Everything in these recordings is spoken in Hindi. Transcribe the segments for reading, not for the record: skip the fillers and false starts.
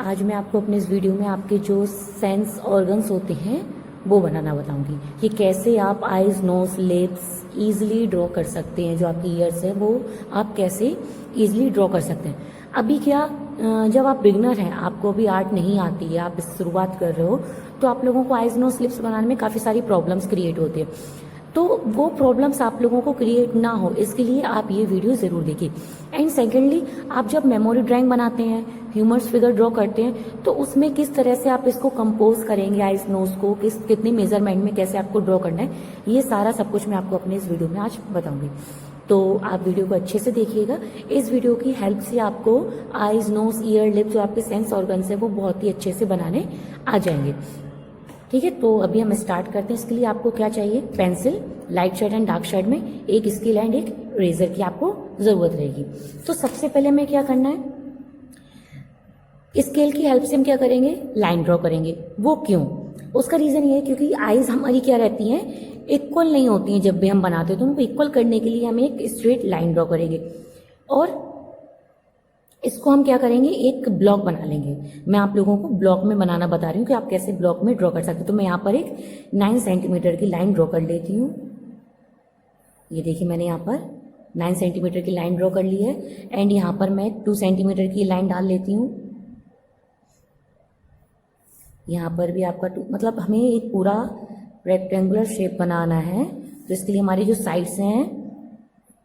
आज मैं आपको अपने इस वीडियो में आपके जो सेंस ऑर्गन्स होते हैं वो बनाना बताऊंगी कि कैसे आप eyes, nose, lips easily draw कर सकते हैं। जो आपकी ईयर्स है वो आप कैसे ईजिली ड्रॉ कर सकते हैं। अभी क्या, जब आप बिगनर हैं, आपको अभी आर्ट नहीं आती है, आप शुरुआत कर रहे हो, तो आप लोगों को आईज, नोज, लिप्स बनाने में काफ़ी सारी प्रॉब्लम्स क्रिएट होती है। तो वो प्रॉब्लम्स आप लोगों को क्रिएट ना हो, इसके लिए आप ये वीडियो ज़रूर देखिए। एंड सेकेंडली, आप जब मेमोरी ड्राइंग बनाते हैं, ह्यूमर्स फिगर ड्रॉ करते हैं, तो उसमें किस तरह से आप इसको कंपोज करेंगे, आइज, नोज को कितने मेजरमेंट में कैसे आपको ड्रॉ करना है, ये सारा सब कुछ मैं आपको अपने इस वीडियो में आज बताऊंगी। तो आप वीडियो को अच्छे से देखिएगा। इस वीडियो की हेल्प से आपको आइज, नोज, ईयर, लिप, जो आपके सेंस ऑर्गन्स है वो बहुत ही अच्छे से बनाने आ जाएंगे। ठीक है, तो अभी हम स्टार्ट करते हैं। इसके लिए आपको क्या चाहिए? Pencil, light shade and dark shade में एक स्केल एंड एक रेजर की आपको जरूरत रहेगी। तो सबसे पहले हमें क्या करना है, स्केल की हेल्प से हम क्या करेंगे? लाइन ड्रॉ करेंगे। वो क्यों? उसका रीजन ये है क्योंकि आईज हमारी क्या रहती हैं, इक्वल नहीं होती हैं। जब भी हम बनाते हैं तो उनको इक्वल करने के लिए हम एक स्ट्रेट लाइन ड्रॉ करेंगे और इसको हम क्या करेंगे, एक ब्लॉक बना लेंगे। मैं आप लोगों को ब्लॉक में बनाना बता रही हूँ कि आप कैसे ब्लॉक में ड्रॉ कर सकते हो। तो मैं यहाँ पर एक 9 सेंटीमीटर की लाइन ड्रॉ कर लेती हूँ। ये देखिए, मैंने यहाँ पर 9 सेंटीमीटर की लाइन ड्रॉ कर ली है। एंड यहाँ पर मैं 2 सेंटीमीटर की लाइन डाल लेती हूँ। यहाँ पर भी आपका मतलब हमें एक पूरा रेक्टेंगुलर शेप बनाना है, तो इसके लिए हमारी जो साइड्स हैं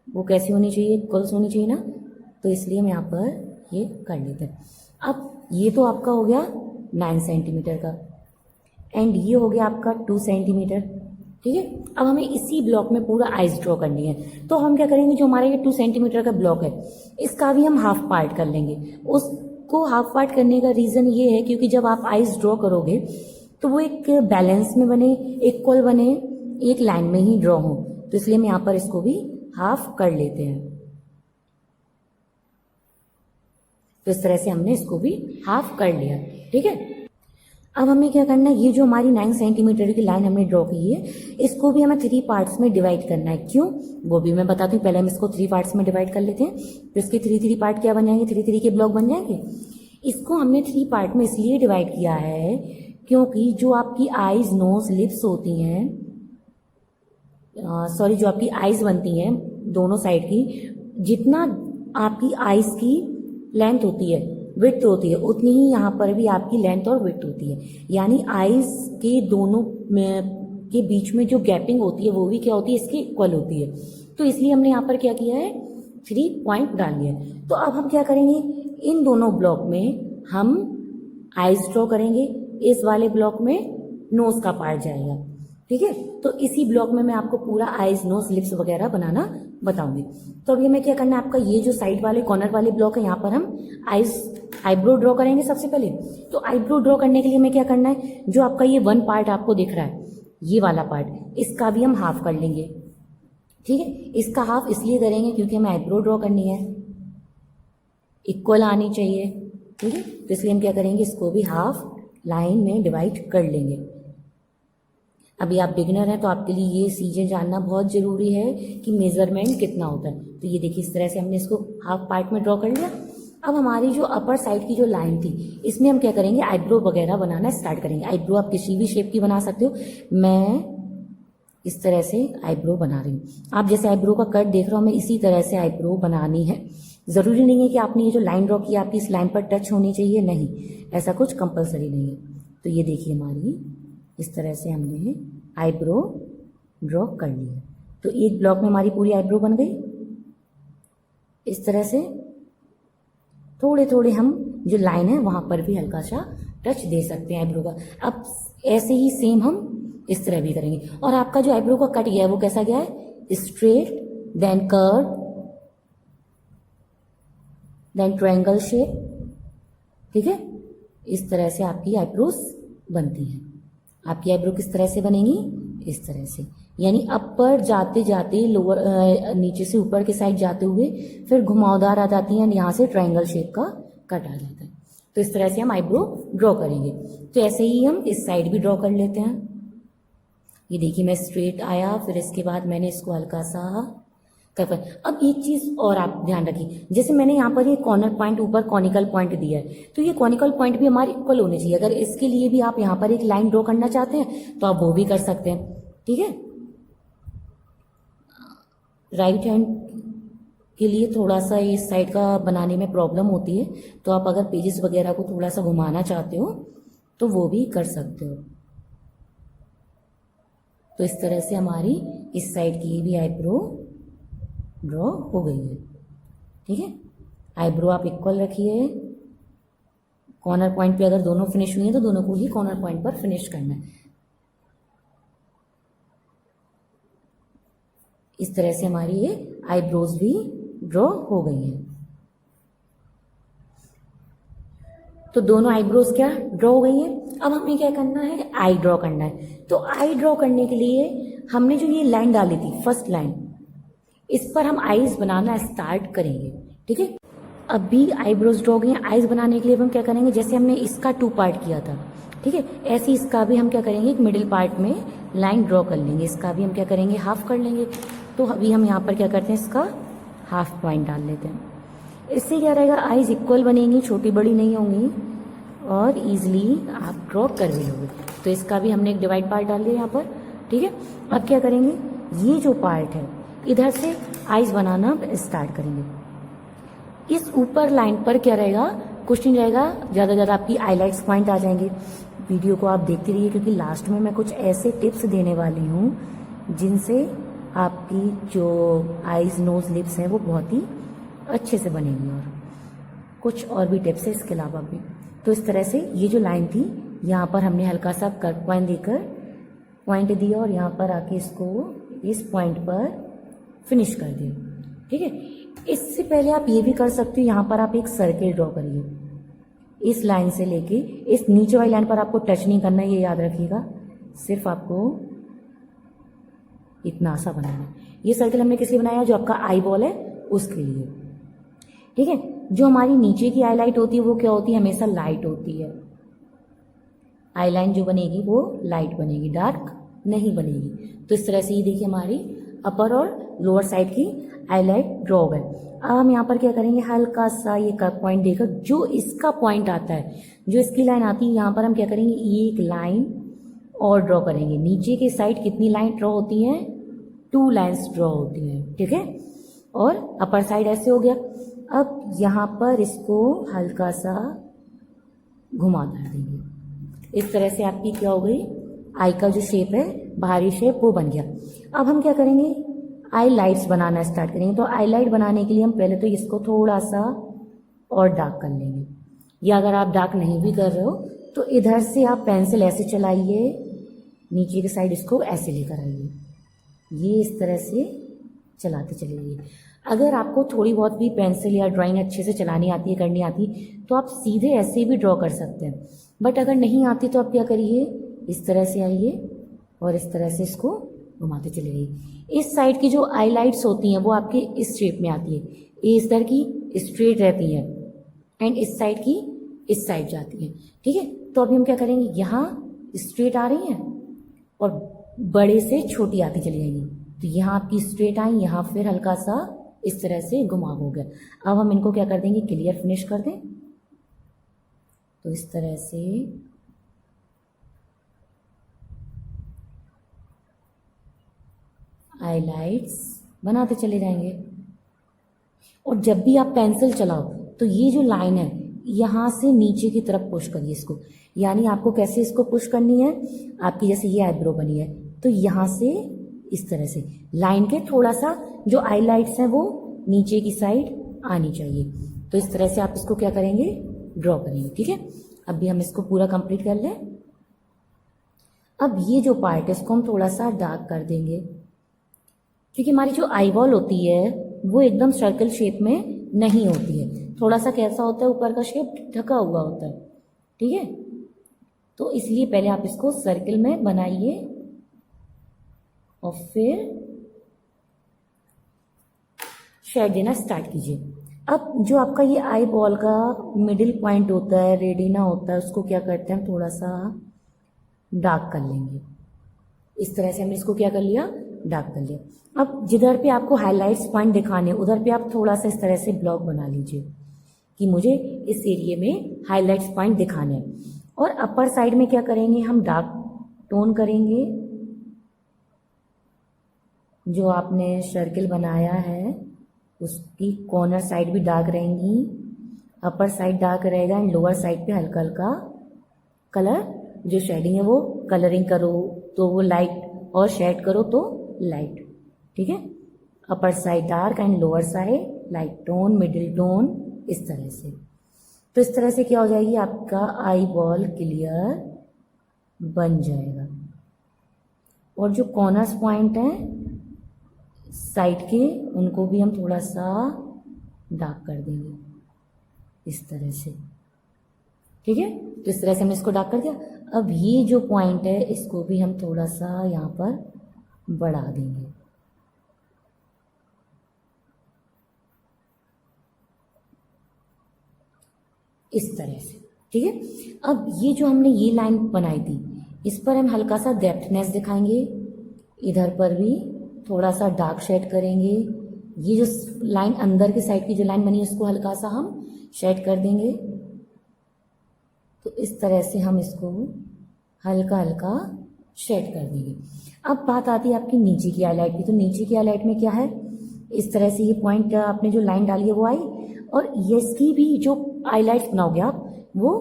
वो कैसी होनी चाहिए? इक्वल्स होनी चाहिए ना। तो इसलिए हम यहाँ पर ये कर लेते हैं। अब ये तो आपका हो गया 9 सेंटीमीटर का, एंड ये हो गया आपका 2 सेंटीमीटर। ठीक है, अब हमें इसी ब्लॉक में पूरा आइज ड्रॉ करनी है। तो हम क्या करेंगे, जो हमारा ये 2 सेंटीमीटर का ब्लॉक है, इसका भी हम हाफ पार्ट कर लेंगे। उसको हाफ पार्ट करने का रीज़न ये है क्योंकि जब आप आइज ड्रॉ करोगे तो वो एक बैलेंस में बने, इक्वल बने, एक लाइन में ही ड्रॉ हो। तो इसलिए हम यहाँ पर इसको भी हाफ कर लेते हैं। तो इस तरह से हमने इसको भी हाफ कर लिया। ठीक है, अब हमें क्या करना है, ये जो हमारी 9 सेंटीमीटर की लाइन हमने ड्रॉ की है, इसको भी हमें 3 पार्ट्स में डिवाइड करना है। क्यों, वो भी मैं बताती हूँ। पहले हम इसको 3 पार्ट्स में डिवाइड कर लेते हैं। तो इसके 3 पार्ट क्या बन जाएंगे? 3 के ब्लॉक बन जाएंगे। इसको हमने 3 पार्ट में इसलिए डिवाइड किया है क्योंकि जो आपकी आईज, नोज, लिप्स होती हैं, सॉरी, जो आपकी आईज बनती हैं दोनों साइड की, जितना आपकी आईज की लेंथ होती है, विड्थ होती है, उतनी ही यहाँ पर भी आपकी लेंथ और विड्थ होती है। यानी आईज के दोनों के बीच में जो गैपिंग होती है वो भी क्या होती है, इसकी इक्वल होती है। तो इसलिए हमने यहाँ पर क्या किया है, 3 पॉइंट डाल लिया। तो अब हम क्या करेंगे, इन दोनों ब्लॉक में हम आईज ड्रॉ करेंगे, इस वाले ब्लॉक में नोज का पार्ट जाएगा। ठीक है, तो इसी ब्लॉक में मैं आपको पूरा आईज, नोज, लिप्स वगैरह बनाना बताऊंगी। तो अभी हमें क्या करना है, आपका ये जो साइड वाले कॉर्नर वाले ब्लॉक है, यहाँ पर हम आईब्रो ड्रॉ करेंगे सबसे पहले। तो आईब्रो ड्रॉ करने के लिए हमें क्या करना है, जो आपका ये 1 पार्ट आपको दिख रहा है, ये वाला पार्ट, इसका भी हम हाफ कर लेंगे। ठीक है, इसका हाफ इसलिए करेंगे क्योंकि हमें आईब्रो ड्रॉ करनी है, इक्वल आनी चाहिए। ठीक है, तो इसलिए हम क्या करेंगे, इसको भी हाफ लाइन में डिवाइड कर लेंगे। अभी आप बिगिनर हैं तो आपके लिए ये चीज़ें जानना बहुत ज़रूरी है कि मेजरमेंट कितना होता है। तो ये देखिए, इस तरह से हमने इसको हाफ पार्ट में ड्रॉ कर लिया। अब हमारी जो अपर साइड की जो लाइन थी, इसमें हम क्या करेंगे, आईब्रो वगैरह बनाना स्टार्ट करेंगे। आईब्रो आप किसी भी शेप की बना सकते हो। मैं इस तरह से आईब्रो बना रही हूँ। आप जैसे आईब्रो का कट देख रहे हो, हमें इसी तरह से आईब्रो बनानी है। ज़रूरी नहीं है कि आपने ये जो लाइन ड्रॉ की आपकी इस लाइन पर टच होनी चाहिए, नहीं, ऐसा कुछ कंपलसरी नहीं है। तो ये देखिए, हमारी इस तरह से हमने आईब्रो ड्रॉ कर ली है। तो एक ब्लॉक में हमारी पूरी आईब्रो बन गई। इस तरह से थोड़े थोड़े हम जो लाइन है वहां पर भी हल्का सा टच दे सकते हैं आईब्रो का। अब ऐसे ही सेम हम इस तरह भी करेंगे। और आपका जो आईब्रो का कट गया है वो कैसा गया है, straight, then curve, then triangle shape. ठीक है, इस तरह से आपकी आईब्रोज बनती हैं। आपकी आईब्रो किस तरह से बनेगी, इस तरह से, यानी अपर जाते जाते लोअर, नीचे से ऊपर के साइड जाते हुए फिर घुमावदार आ जाती है, यहाँ से ट्रायंगल शेप का कट आ जाता है। तो इस तरह से हम आईब्रो ड्रॉ करेंगे। तो ऐसे ही हम इस साइड भी ड्रॉ कर लेते हैं। ये देखिए, मैं स्ट्रेट आया, फिर इसके बाद मैंने इसको हल्का सा कर। अब एक चीज और आप ध्यान रखिए, जैसे मैंने यहाँ पर ये कॉर्नर पॉइंट ऊपर कॉनिकल पॉइंट दिया है, तो ये कॉनिकल पॉइंट भी हमारे इक्वल होने चाहिए। अगर इसके लिए भी आप यहाँ पर एक लाइन ड्रॉ करना चाहते हैं तो आप वो भी कर सकते हैं, ठीक है। राइट हैंड के लिए थोड़ा सा इस साइड का बनाने में प्रॉब्लम होती है, तो आप अगर पेजेस वगैरह को थोड़ा सा घुमाना चाहते हो तो वो भी कर सकते हो। तो इस तरह से हमारी इस साइड की भी आईब्रो ड्रॉ हो गई है, ठीक है। आईब्रो आप इक्वल रखिए। कॉर्नर पॉइंट पे अगर दोनों फिनिश हुई है तो दोनों को ही कॉर्नर पॉइंट पर फिनिश करना है। इस तरह से हमारी ये आईब्रोज भी ड्रॉ हो गई हैं। तो दोनों आईब्रोज क्या ड्रॉ हो गई हैं। अब हमें क्या करना है, आई ड्रॉ करना है। तो आई ड्रॉ करने के लिए हमने जो ये लाइन डाली थी, फर्स्ट लाइन, इस पर हम आईज बनाना स्टार्ट करेंगे, ठीक है। अभी आईब्रोज ड्रॉ गई हैं। आईज बनाने के लिए हम क्या करेंगे, जैसे हमने इसका 2 पार्ट किया था, ठीक है, ऐसे ही इसका भी हम क्या करेंगे, एक मिडिल पार्ट में लाइन ड्रॉ कर लेंगे। इसका भी हम क्या करेंगे, हाफ कर लेंगे। तो अभी हम यहाँ पर क्या करते हैं, इसका हाफ पॉइंट डाल लेते हैं। इससे क्या रहेगा, आईज इक्वल बनेंगी, छोटी बड़ी नहीं होंगी और इजीली आप ड्रॉ कर भी लोगे। तो इसका भी हमने एक डिवाइड पार्ट डाल दिया यहाँ पर, ठीक है। अब क्या करेंगे, ये जो पार्ट है इधर से आईज बनाना स्टार्ट करेंगे। इस ऊपर लाइन पर क्या रहेगा, कुछ नहीं रहेगा, ज़्यादा से ज़्यादा आपकी हाईलाइट्स पॉइंट आ जाएंगे। वीडियो को आप देखते रहिए, क्योंकि लास्ट में मैं कुछ ऐसे टिप्स देने वाली हूँ जिनसे आपकी जो आईज, नोज, लिप्स हैं वो बहुत ही अच्छे से बनेगी, और कुछ और भी टिप्स है इसके अलावा भी। तो इस तरह से ये जो लाइन थी, यहाँ पर हमने हल्का सा कट पॉइंट देकर पॉइंट दिया और यहाँ पर आके इसको इस पॉइंट पर फिनिश कर दिया, ठीक है। इससे पहले आप ये भी कर सकते हो, यहाँ पर आप एक सर्किल ड्रॉ करिए। इस लाइन से लेके इस नीचे वाली लाइन पर आपको टच नहीं करना है, ये याद रखिएगा, सिर्फ आपको इतना सा बनाना है। ये सर्किल हमने किस लिए बनाया, जो आपका आई बॉल है उसके लिए, ठीक है। जो हमारी नीचे की आई लाइट होती है वो क्या होती है, हमेशा लाइट होती है। आई लाइन जो बनेगी वो लाइट बनेगी, डार्क नहीं बनेगी। तो इस तरह से ये देखिए हमारी अपर और लोअर साइड की आई लाइट ड्रॉ हो गए। अब हम यहाँ पर क्या करेंगे, हल्का सा ये कट पॉइंट देकर जो इसका पॉइंट आता है, जो इसकी लाइन आती है, यहाँ पर हम क्या करेंगे, एक लाइन और ड्रॉ करेंगे। नीचे की साइड कितनी लाइन ड्रॉ होती हैं, 2 लाइन्स ड्रॉ होती हैं, ठीक है। और अपर साइड ऐसे हो गया। अब यहाँ पर इसको हल्का सा घुमा कर देंगे। इस तरह से आपकी क्या हो गई, आई का जो शेप है, बाहरी शेप, वो बन गया। अब हम क्या करेंगे, आई लाइट्स बनाना स्टार्ट करेंगे। तो आई लाइट बनाने के लिए हम पहले तो इसको थोड़ा सा और डार्क कर लेंगे, या अगर आप डार्क नहीं भी कर रहे हो तो इधर से आप पेंसिल ऐसे चलाइए, नीचे की साइड इसको ऐसे लेकर आइए, ये इस तरह से चलाते चलिए। अगर आपको थोड़ी बहुत भी पेंसिल या ड्राइंग अच्छे से चलानी आती है, करनी आती, तो आप सीधे ऐसे भी ड्रॉ कर सकते हैं। बट अगर नहीं आती तो आप क्या करिए, इस तरह से आइए और इस तरह से इसको घुमाते चले जाइए। इस साइड की जो हाइलाइट्स होती हैं वो आपके इस शेप में आती है, ये इस तरह की स्ट्रेट रहती है एंड इस साइड की इस साइड जाती है, ठीक है। तो अभी हम क्या करेंगे, यहाँ स्ट्रेट आ रही हैं और बड़े से छोटी आती चली जाएंगी। तो यहाँ आपकी स्ट्रेट आई, यहाँ फिर हल्का सा इस तरह से घुमाव हो गया। अब हम इनको क्या कर देंगे, क्लियर फिनिश कर दें। तो इस तरह से हाइलाइट्स बनाते चले जाएंगे। और जब भी आप पेंसिल चलाओ तो ये जो लाइन है यहाँ से नीचे की तरफ पुश करिए इसको। यानी आपको कैसे इसको पुश करनी है, आपकी जैसे ये आईब्रो बनी है तो यहाँ से इस तरह से लाइन के थोड़ा सा जो हाइलाइट्स हैं वो नीचे की साइड आनी चाहिए। तो इस तरह से आप इसको क्या करेंगे, ड्रॉ करेंगे, ठीक है। अभी हम इसको पूरा कंप्लीट कर लें। अब ये जो पार्ट है इसको हम थोड़ा सा डार्क कर देंगे, क्योंकि हमारी जो आई बॉल होती है वो एकदम सर्कल शेप में नहीं होती है, थोड़ा सा कैसा होता है, ऊपर का शेप ढका हुआ होता है, ठीक है। तो इसलिए पहले आप इसको सर्कल में बनाइए और फिर शेड देना स्टार्ट कीजिए। अब जो आपका ये आई बॉल का मिडिल पॉइंट होता है, रेडिना होता है, उसको क्या करते हैं हम थोड़ा सा डार्क कर लेंगे। इस तरह से हमने इसको क्या कर लिया, डार्क कर लिया। अब जिधर पे आपको हाइलाइट्स पॉइंट दिखाने उधर पे आप थोड़ा सा इस तरह से ब्लॉक बना लीजिए कि मुझे इस एरिया में हाइलाइट्स पॉइंट दिखाने हैं। और अपर साइड में क्या करेंगे, हम डार्क टोन करेंगे। जो आपने सर्किल बनाया है उसकी कॉर्नर साइड भी डार्क रहेंगी, अपर साइड डार्क रहेगा एंड लोअर साइड पे हल्का हल्का कलर जो शेडिंग है वो कलरिंग करो तो वो लाइट और शेड करो तो लाइट। ठीक है, upper side dark and lower side light tone, middle tone, इस तरह से। तो इस तरह से क्या हो जाएगी, आपका आई बॉल क्लियर बन जाएगा। और जो कॉर्नर्स पॉइंट हैं साइड के उनको भी हम थोड़ा सा डार्क कर देंगे इस तरह से। ठीक है, तो इस तरह से हमने इसको डार्क कर दिया। अब ये जो पॉइंट है इसको भी हम थोड़ा सा यहाँ पर बढ़ा देंगे। इस तरह से। ठीक है, अब ये जो हमने ये लाइन बनाई थी इस पर हम हल्का सा डेप्थनेस दिखाएंगे, इधर पर भी थोड़ा सा डार्क शेड करेंगे। ये जो लाइन अंदर की साइड की जो लाइन बनी है उसको हल्का सा हम शेड कर देंगे। तो इस तरह से हम इसको हल्का हल्का शेड कर देंगे। अब बात आती है आपकी नीचे की हाईलाइट की। तो नीचे की हाईलाइट में क्या है, इस तरह से ये पॉइंट आपने जो लाइन डाली है वो आई, और ये इसकी भी जो हाईलाइट्स बनाओगे आप वो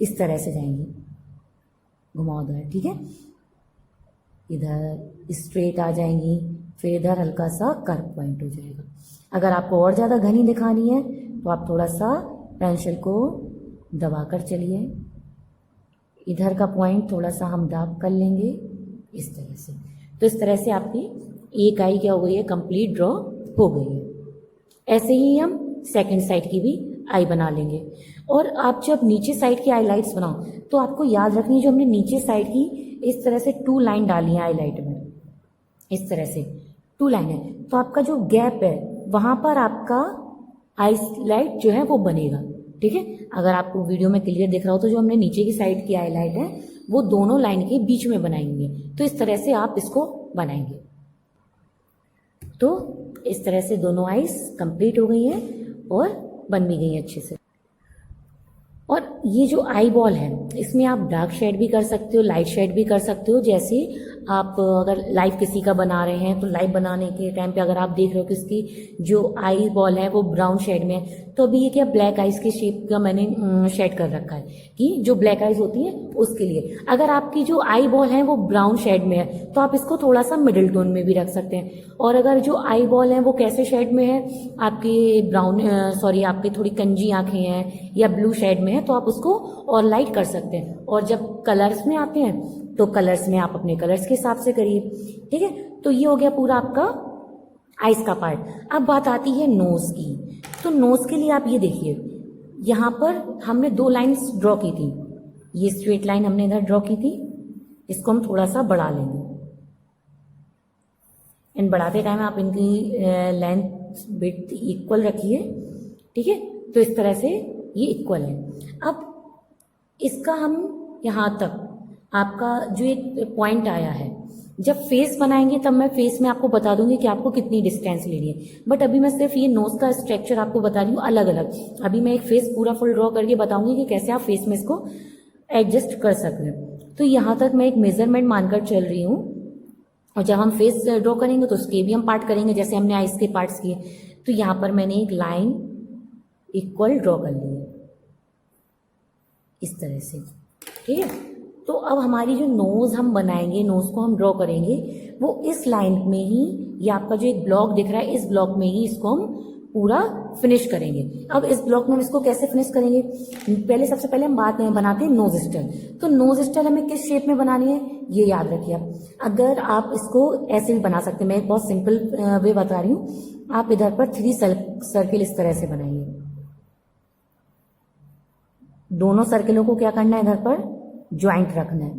इस तरह से जाएंगी घुमावदार। ठीक है, इधर स्ट्रेट आ जाएंगी, फिर इधर हल्का सा कर्व पॉइंट हो जाएगा। अगर आपको और ज़्यादा घनी दिखानी है तो आप थोड़ा सा पेंसिल को दबाकर चलिए, इधर का पॉइंट थोड़ा सा हम डार्क कर लेंगे इस तरह से। तो इस तरह से आपकी एक आई क्या हो गई है, कंप्लीट ड्रॉ हो गई है। ऐसे ही हम सेकंड साइड की भी आई बना लेंगे। और आप जब नीचे साइड की हाईलाइट्स बनाओ तो आपको याद रखनी है, जो हमने नीचे साइड की इस तरह से 2 लाइन डाली है हाईलाइट में, इस तरह से 2 लाइन है, तो आपका जो गैप है वहां पर आपका हाईलाइट जो है वो बनेगा। ठीक है, अगर आपको वीडियो में क्लियर दिख रहा हो तो जो हमने नीचे की साइड की हाईलाइट है वो दोनों लाइन के बीच में बनाएंगे। तो इस तरह से आप इसको बनाएंगे। तो इस तरह से दोनों आईज कंप्लीट हो गई हैं और बन भी गई हैं अच्छे से। और ये जो आई बॉल है इसमें आप डार्क शेड भी कर सकते हो, लाइट शेड भी कर सकते हो। जैसे आप अगर लाइव किसी का बना रहे हैं तो लाइव बनाने के टाइम पे अगर आप देख रहे हो कि इसकी जो आई बॉल है वो ब्राउन शेड में है, तो अभी ये क्या ब्लैक आइज के शेप का मैंने शेड कर रखा है कि जो ब्लैक आइज होती है उसके लिए। अगर आपकी जो आई बॉल है वो ब्राउन शेड में है तो आप इसको थोड़ा सा मिडिल टोन में भी रख सकते हैं। और अगर जो आई बॉल है वो कैसे शेड में है, आपके ब्राउन आपके थोड़ी कंजी आंखें हैं या ब्लू शेड में है तो आप उसको और लाइट कर सकते हैं। और जब कलर्स में आते हैं तो कलर्स में आप अपने कलर्स के हिसाब से करिए। ठीक है, तो ये हो गया पूरा आपका आइज का पार्ट। अब बात आती है नोज की। तो नोज के लिए आप ये देखिए, यहाँ पर हमने 2 लाइंस ड्रॉ की थी, ये स्ट्रेट लाइन हमने इधर ड्रॉ की थी, इसको हम थोड़ा सा बढ़ा लेंगे। एंड बढ़ाते टाइम आप इनकी लेंथ विड्थ इक्वल रखिए। ठीक है, तो इस तरह से ये इक्वल है। अब इसका हम यहाँ तक आपका जो एक पॉइंट आया है, जब फेस बनाएंगे तब मैं फेस में आपको बता दूंगी कि आपको कितनी डिस्टेंस लेनी है। बट अभी मैं सिर्फ ये नोज का स्ट्रक्चर आपको बता रही हूँ अलग अलग। अभी मैं एक फेस पूरा फुल ड्रॉ करके बताऊंगी कि कैसे आप फेस में इसको एडजस्ट कर सकते हैं। तो यहाँ तक मैं एक मेजरमेंट मानकर चल रही हूँ, और जब हम फेस ड्रॉ करेंगे तो उसके भी हम पार्ट करेंगे जैसे हमने आइज के पार्ट्स किए। तो यहाँ पर मैंने एक लाइन इक्वल ड्रॉ कर ली है इस तरह से। ठीक है, तो अब हमारी जो नोज हम बनाएंगे, नोज को हम ड्रॉ करेंगे, वो इस लाइन में ही, ये आपका जो एक ब्लॉक दिख रहा है इस ब्लॉक में ही इसको हम पूरा फिनिश करेंगे। अब इस ब्लॉक में हम इसको कैसे फिनिश करेंगे, पहले सबसे पहले हम बात बनाते हैं नोज स्टाइल। तो नोज स्टाइल हमें किस शेप में बनानी है ये याद रखिए आप। अगर आप इसको ऐसे भी बना सकते हैं, मैं एक बहुत सिंपल वे बता रही हूँ। आप इधर पर 3 सर्किल इस तरह से बनाइए। दोनों सर्किलों को क्या करना है, इधर पर ज्वाइंट रखना है।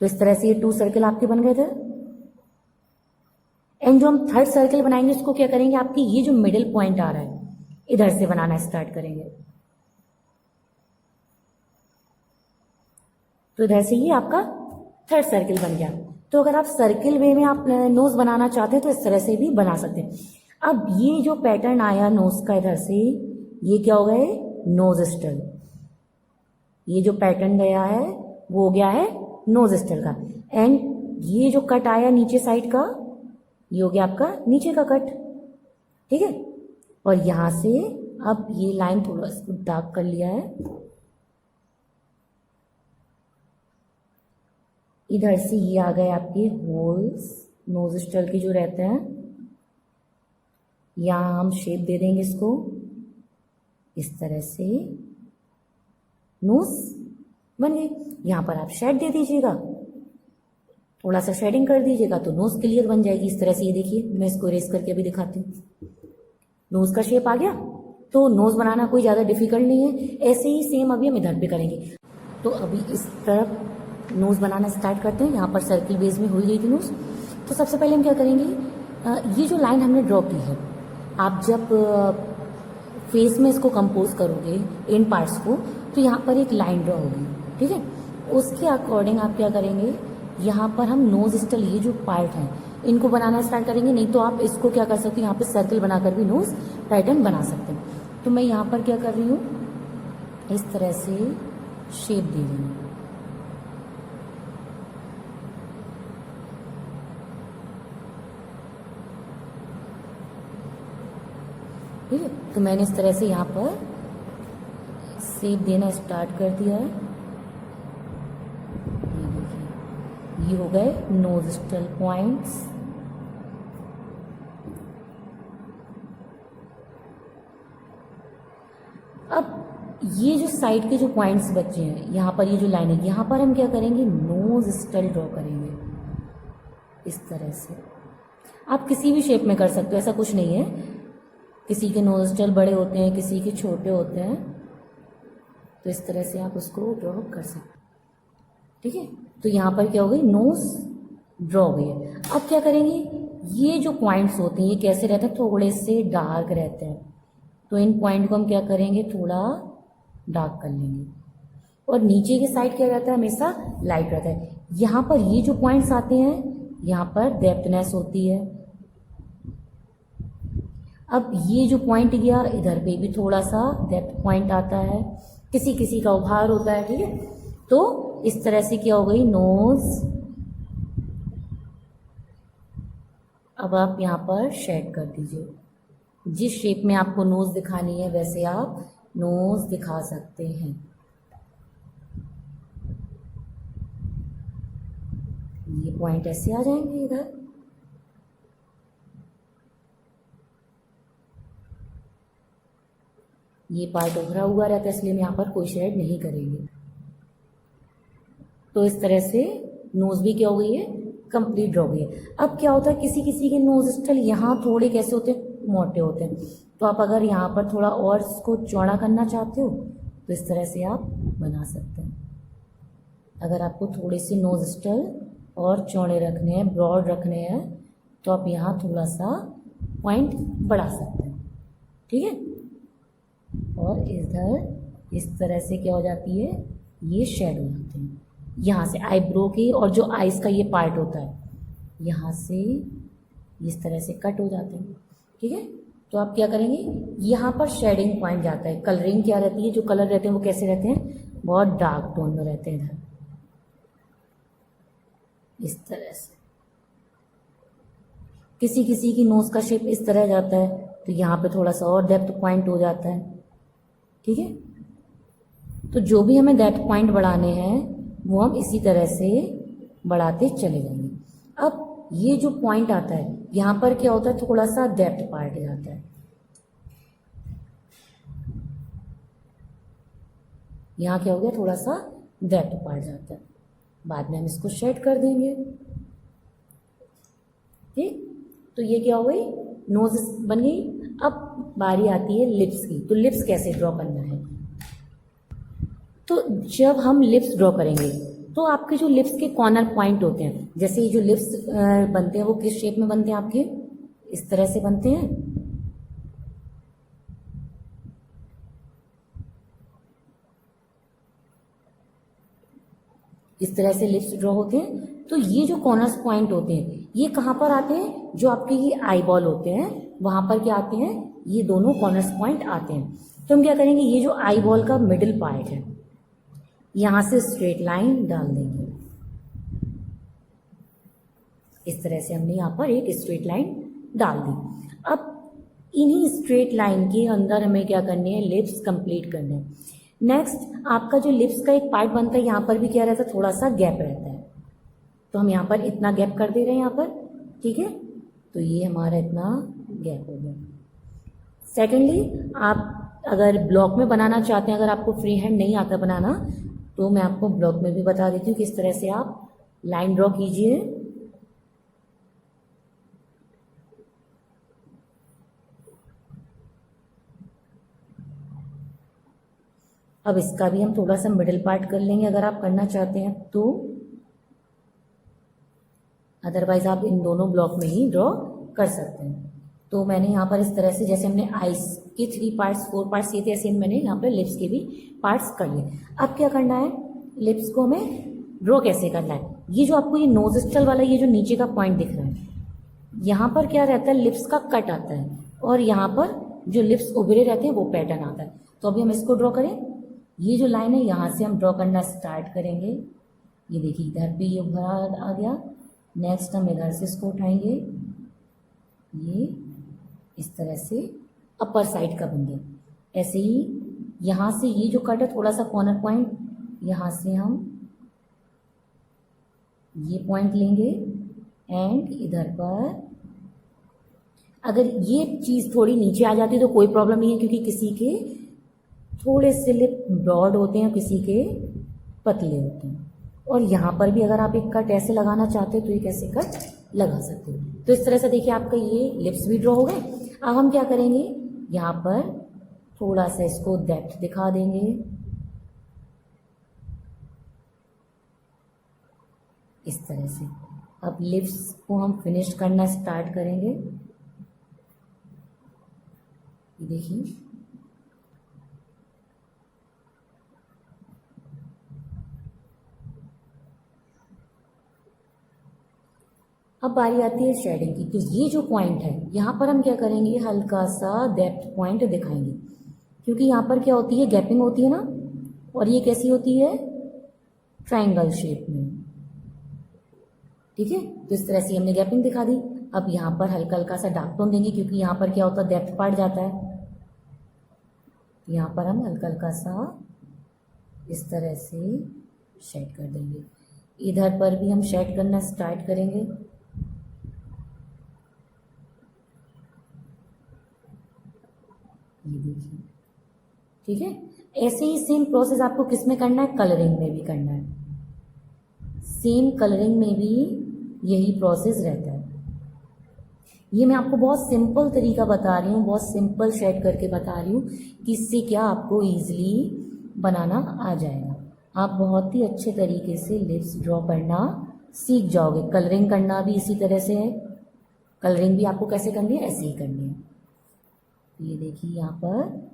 तो इस तरह से ये 2 सर्किल आपके बन गए थे। एंड जो हम 3rd सर्किल बनाएंगे उसको क्या करेंगे, आपकी ये जो मिडिल पॉइंट आ रहा है इधर से बनाना स्टार्ट करेंगे। तो इधर से ये आपका 3rd सर्किल बन गया। तो अगर आप सर्किल वे में आप नोज बनाना चाहते हैं तो इस तरह से भी बना सकते हैं। अब ये जो पैटर्न आया नोज का इधर से, ये क्या हो गया है, नोज स्टल। ये जो पैटर्न गया है वो हो गया है नोज स्टल का। एंड ये जो कट आया नीचे साइड का, ये हो गया आपका नीचे का कट, ठीक है। और यहां से अब ये लाइन थोड़ा सा डार्क कर लिया है, इधर से ये आ गए आपके होल्स नोज स्टल के जो रहते हैं। यहां हम शेप दे देंगे इसको इस तरह से, नोज बन गई। यहां पर आप शेड दे दीजिएगा, थोड़ा सा शेडिंग कर दीजिएगा तो नोज क्लियर बन जाएगी इस तरह से। ये देखिए मैं इसको इरेज करके अभी दिखाती हूँ, नोज का शेप आ गया। तो नोज बनाना कोई ज़्यादा डिफिकल्ट नहीं है। ऐसे ही सेम अभी हम इधर पे करेंगे। तो अभी इस तरफ नोज बनाना स्टार्ट करते हैं। यहाँ पर सर्किल बेस में हुई गई थी नोज। तो सबसे पहले हम क्या करेंगे, ये जो लाइन हमने ड्रॉ की है, आप जब फेस में इसको कंपोज करोगे इन पार्ट्स को, तो यहाँ पर एक लाइन ड्रॉ होगी, ठीक है। उसके अकॉर्डिंग आप क्या करेंगे, यहाँ पर हम नोज स्टल ये जो पार्ट हैं इनको बनाना स्टार्ट करेंगे। नहीं तो आप इसको क्या कर सकते हो, यहाँ पे सर्कल बनाकर भी नोज पैटर्न बना सकते हैं। तो मैं यहाँ पर क्या कर रही हूँ, इस तरह से शेप दे रही हूँ। ठीक है, तो मैंने इस तरह से यहाँ पर शेप देना स्टार्ट कर दिया है। ये देखिए, ये हो गए नोज स्टल पॉइंट्स। अब ये जो साइड के जो पॉइंट्स बचे हैं, यहाँ पर ये जो लाइन है, यहाँ पर हम क्या करेंगे, नोज स्टल ड्रॉ करेंगे इस तरह से। आप किसी भी शेप में कर सकते हो, ऐसा कुछ नहीं है। किसी के नोज स्टल बड़े होते हैं, किसी के छोटे होते हैं, तो इस तरह से आप उसको ड्रॉ कर सकते हैं, ठीक है। तो यहाँ पर क्या हो गई, नोज ड्रॉ हो गई है। अब क्या करेंगे, ये जो पॉइंट्स होते हैं ये कैसे रहते हैं, थोड़े से डार्क रहते हैं। तो इन पॉइंट को हम क्या करेंगे, थोड़ा डार्क कर लेंगे। और नीचे की साइड क्या रहता है, हमेशा लाइट रहता है। यहाँ पर ये जो पॉइंट्स आते हैं, यहाँ पर डेप्थनेस होती है। अब ये जो पॉइंट गया, इधर पे भी थोड़ा सा डेप्थ पॉइंट आता है, किसी किसी का उभार होता है, ठीक है। तो इस तरह से क्या हो गई, नोज। अब आप यहाँ पर शेड कर दीजिए, जिस शेप में आपको नोज दिखानी है वैसे आप नोज दिखा सकते हैं। ये पॉइंट ऐसे आ जाएंगे इधर। ये पार्ट उभरा हुआ रहता है, इसलिए हम यहाँ पर कोई शेड नहीं करेंगे। तो इस तरह से नोज भी क्या हो गई है, कंप्लीट ड्रॉ गई है। अब क्या होता है, किसी किसी के नोज स्टल यहाँ थोड़े कैसे होते हैं, मोटे होते हैं। तो आप अगर यहाँ पर थोड़ा और इसको चौड़ा करना चाहते हो तो इस तरह से आप बना सकते हैं। अगर आपको थोड़े से नोज स्टल और चौड़े रखने हैं, ब्रॉड रखने हैं, तो आप यहाँ थोड़ा सा पॉइंट बढ़ा सकते हैं, ठीक है। और इधर इस तरह से क्या हो जाती है, ये शेड हो जाते हैं। यहाँ से आईब्रो की और जो आईज का ये पार्ट होता है, यहाँ से इस तरह से कट हो जाते हैं, ठीक है। तो आप क्या करेंगे, यहाँ पर शेडिंग पॉइंट जाता है। कलरिंग क्या रहती है, जो कलर रहते हैं वो कैसे रहते हैं, बहुत डार्क टोन में रहते हैं इधर, इस तरह से। किसी किसी की नोज का शेप इस तरह जाता है, तो यहाँ पे थोड़ा सा और डेप्थ पॉइंट हो जाता है, ठीक है। तो जो भी हमें डेप्थ पॉइंट बढ़ाने हैं वो हम इसी तरह से बढ़ाते चले जाएंगे। अब ये जो पॉइंट आता है, यहाँ पर क्या होता है, थोड़ा सा डेप्थ पार्ट जाता है। यहाँ क्या हो गया, थोड़ा सा डेप्थ पार्ट जाता है। बाद में हम इसको शेड कर देंगे, ठीक। तो ये क्या हो गई, नोज बन गई। अब बारी आती है लिप्स की। तो लिप्स कैसे ड्रॉ करना है, तो जब हम लिप्स ड्रॉ करेंगे तो आपके जो लिप्स के कॉर्नर पॉइंट होते हैं, जैसे ये जो लिप्स बनते हैं वो किस शेप में बनते हैं, आपके इस तरह से बनते हैं। इस तरह से लिप्स ड्रॉ होते हैं। तो ये जो कॉर्नर्स पॉइंट होते हैं ये कहाँ पर आते हैं, जो आपके ये आई बॉल होते हैं वहां पर क्या आते हैं, ये दोनों कॉर्नर्स पॉइंट आते हैं। तो हम क्या करेंगे, ये जो आई बॉल का मिडिल पार्ट है यहां से स्ट्रेट लाइन डाल देंगे। इस तरह से हमने यहाँ पर एक स्ट्रेट लाइन डाल दी। अब इन्हीं स्ट्रेट लाइन के अंदर हमें क्या करने हैं, लिप्स कंप्लीट करने हैं। नेक्स्ट आपका जो लिप्स का एक पार्ट बनता है यहाँ पर भी क्या रहता है, थोड़ा सा गैप रहता है, तो हम यहाँ पर इतना गैप कर दे रहे हैं यहाँ पर, ठीक है। तो ये हमारा इतना गैप हो गया। सेकेंडली आप अगर ब्लॉक में बनाना चाहते हैं, अगर आपको फ्री हैंड नहीं आता बनाना, तो मैं आपको ब्लॉक में भी बता देती हूँ किस तरह से आप लाइन ड्रॉ कीजिए। अब इसका भी हम थोड़ा सा मिडिल पार्ट कर लेंगे अगर आप करना चाहते हैं तो, अदरवाइज आप इन दोनों ब्लॉक में ही ड्रॉ कर सकते हैं। तो मैंने यहाँ पर इस तरह से, जैसे हमने आइस के 3 पार्ट्स 4 पार्ट्स ये थे, ऐसे मैंने यहाँ पर लिप्स के भी पार्ट्स कर लिए। अब क्या करना है, लिप्स को हमें ड्रॉ कैसे करना है, ये जो आपको ये नोजिस्टल वाला ये जो नीचे का पॉइंट दिख रहा है, यहाँ पर क्या रहता है, लिप्स का कट आता है और यहाँ पर जो लिप्स उभरे रहते हैं वो पैटर्न आता है। तो अभी हम इसको ड्रॉ करें, ये जो लाइन है यहाँ से हम ड्रॉ करना स्टार्ट करेंगे। ये देखिए इधर भी ये उभरा आ गया। नेक्स्ट हम इधर से इसको उठाएंगे, ये इस तरह से अपर साइड का बन गया। ऐसे ही यहाँ से ये जो कट है थोड़ा सा कॉर्नर पॉइंट, यहाँ से हम ये पॉइंट लेंगे एंड इधर पर अगर ये चीज़ थोड़ी नीचे आ जाती है तो कोई प्रॉब्लम नहीं है, क्योंकि किसी के थोड़े से लिप ब्रॉड होते हैं, किसी के पतले होते हैं। और यहाँ पर भी अगर आप एक कट ऐसे लगाना चाहते हो तो एक ऐसे कट लगा सकते हो। तो इस तरह से देखिए आपका ये लिप्स भी ड्रॉ हो गए। अब हम क्या करेंगे, यहाँ पर थोड़ा सा इसको डेप्थ दिखा देंगे, इस तरह से। अब लिप्स को हम फिनिश करना स्टार्ट करेंगे। ये देखिए अब बारी आती है शेडिंग की। तो ये जो पॉइंट है यहाँ पर हम क्या करेंगे, हल्का सा डेप्थ पॉइंट दिखाएंगे, क्योंकि यहाँ पर क्या होती है, गैपिंग होती है ना, और ये कैसी होती है, ट्रायंगल शेप में, ठीक है। तो इस तरह से हमने गैपिंग दिखा दी। अब यहाँ पर हल्का हल्का सा डार्क टोन देंगे, क्योंकि यहाँ पर क्या होता है, डेप्थ पार्ट जाता है। यहाँ पर हम हल्का हल्का सा इस तरह से शेड कर देंगे। इधर पर भी हम शेड करना स्टार्ट करेंगे। ये देखिए, ठीक है। ऐसे ही सेम प्रोसेस आपको किस में करना है, कलरिंग में भी करना है। सेम कलरिंग में भी यही प्रोसेस रहता है। ये मैं आपको बहुत सिंपल तरीका बता रही हूँ, बहुत सिंपल शेड करके बता रही हूँ कि इससे क्या आपको इजीली बनाना आ जाएगा। आप बहुत ही अच्छे तरीके से लिप्स ड्रॉ करना सीख जाओगे। कलरिंग करना भी इसी तरह से है, कलरिंग भी आपको कैसे करनी है, ऐसे ही करनी है। ये देखिए यहाँ पर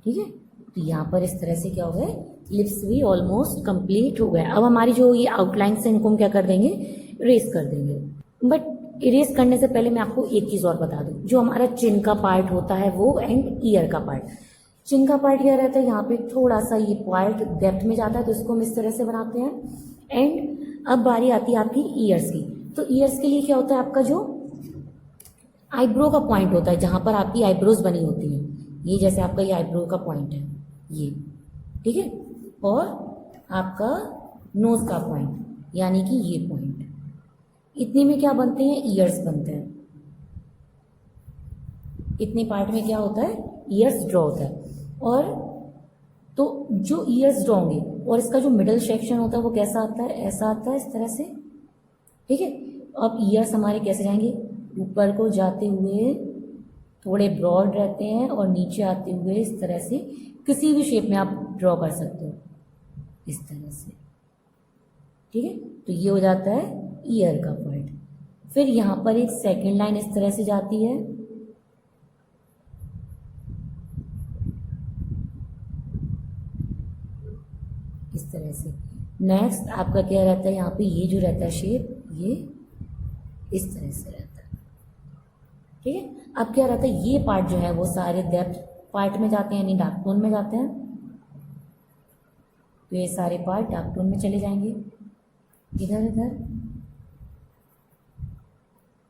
ठीक है। तो यहाँ पर इस तरह से क्या हो गया, लिप्स भी ऑलमोस्ट कंप्लीट हो गया। अब हमारी जो ये आउटलाइंस है इनको हम क्या कर देंगे, इरेज कर देंगे। बट इरेज करने से पहले मैं आपको एक चीज़ और बता दूं, जो हमारा चिन का पार्ट होता है वो एंड ईयर का पार्ट। चिन का पार्ट क्या रहता है, यहाँ पे थोड़ा सा ये पार्ट डेप्थ में जाता है, तो इसको हम इस तरह से बनाते हैं। एंड अब बारी आती है आपकी ईयर्स की। तो ईयर्स के लिए क्या होता है, आपका जो आईब्रो का पॉइंट होता है, जहाँ पर आपकी आईब्रोज बनी होती हैं, ये जैसे आपका ये आईब्रो का पॉइंट है ये, ठीक है। और आपका नोज का पॉइंट यानी कि ये पॉइंट, इतने में क्या बनते हैं, ईयर्स बनते हैं। इतने पार्ट में क्या होता है, ईयर्स ड्रॉ होता है। और तो जो ईयर्स ड्रॉ होंगे और इसका जो मिडल सेक्शन होता है वो कैसा आता है, ऐसा आता है, इस तरह से, ठीक है। अब ईयर्स हमारे कैसे जाएंगे, ऊपर को जाते हुए थोड़े ब्रॉड रहते हैं और नीचे आते हुए इस तरह से किसी भी शेप में आप ड्रॉ कर सकते हो, इस तरह से, ठीक है। तो ये हो जाता है ईयर का पार्ट। फिर यहाँ पर एक सेकंड लाइन इस तरह से जाती है, इस तरह से। नेक्स्ट आपका क्या रहता है, यहाँ पे ये जो रहता है शेप, ये इस तरह से रहता है, ठीक है। अब क्या रहता है, ये पार्ट जो है वो सारे डेप्थ पार्ट में जाते हैं, यानी डार्क टोन में जाते हैं, तो ये सारे पार्ट डार्क टोन में चले जाएंगे। इधर इधर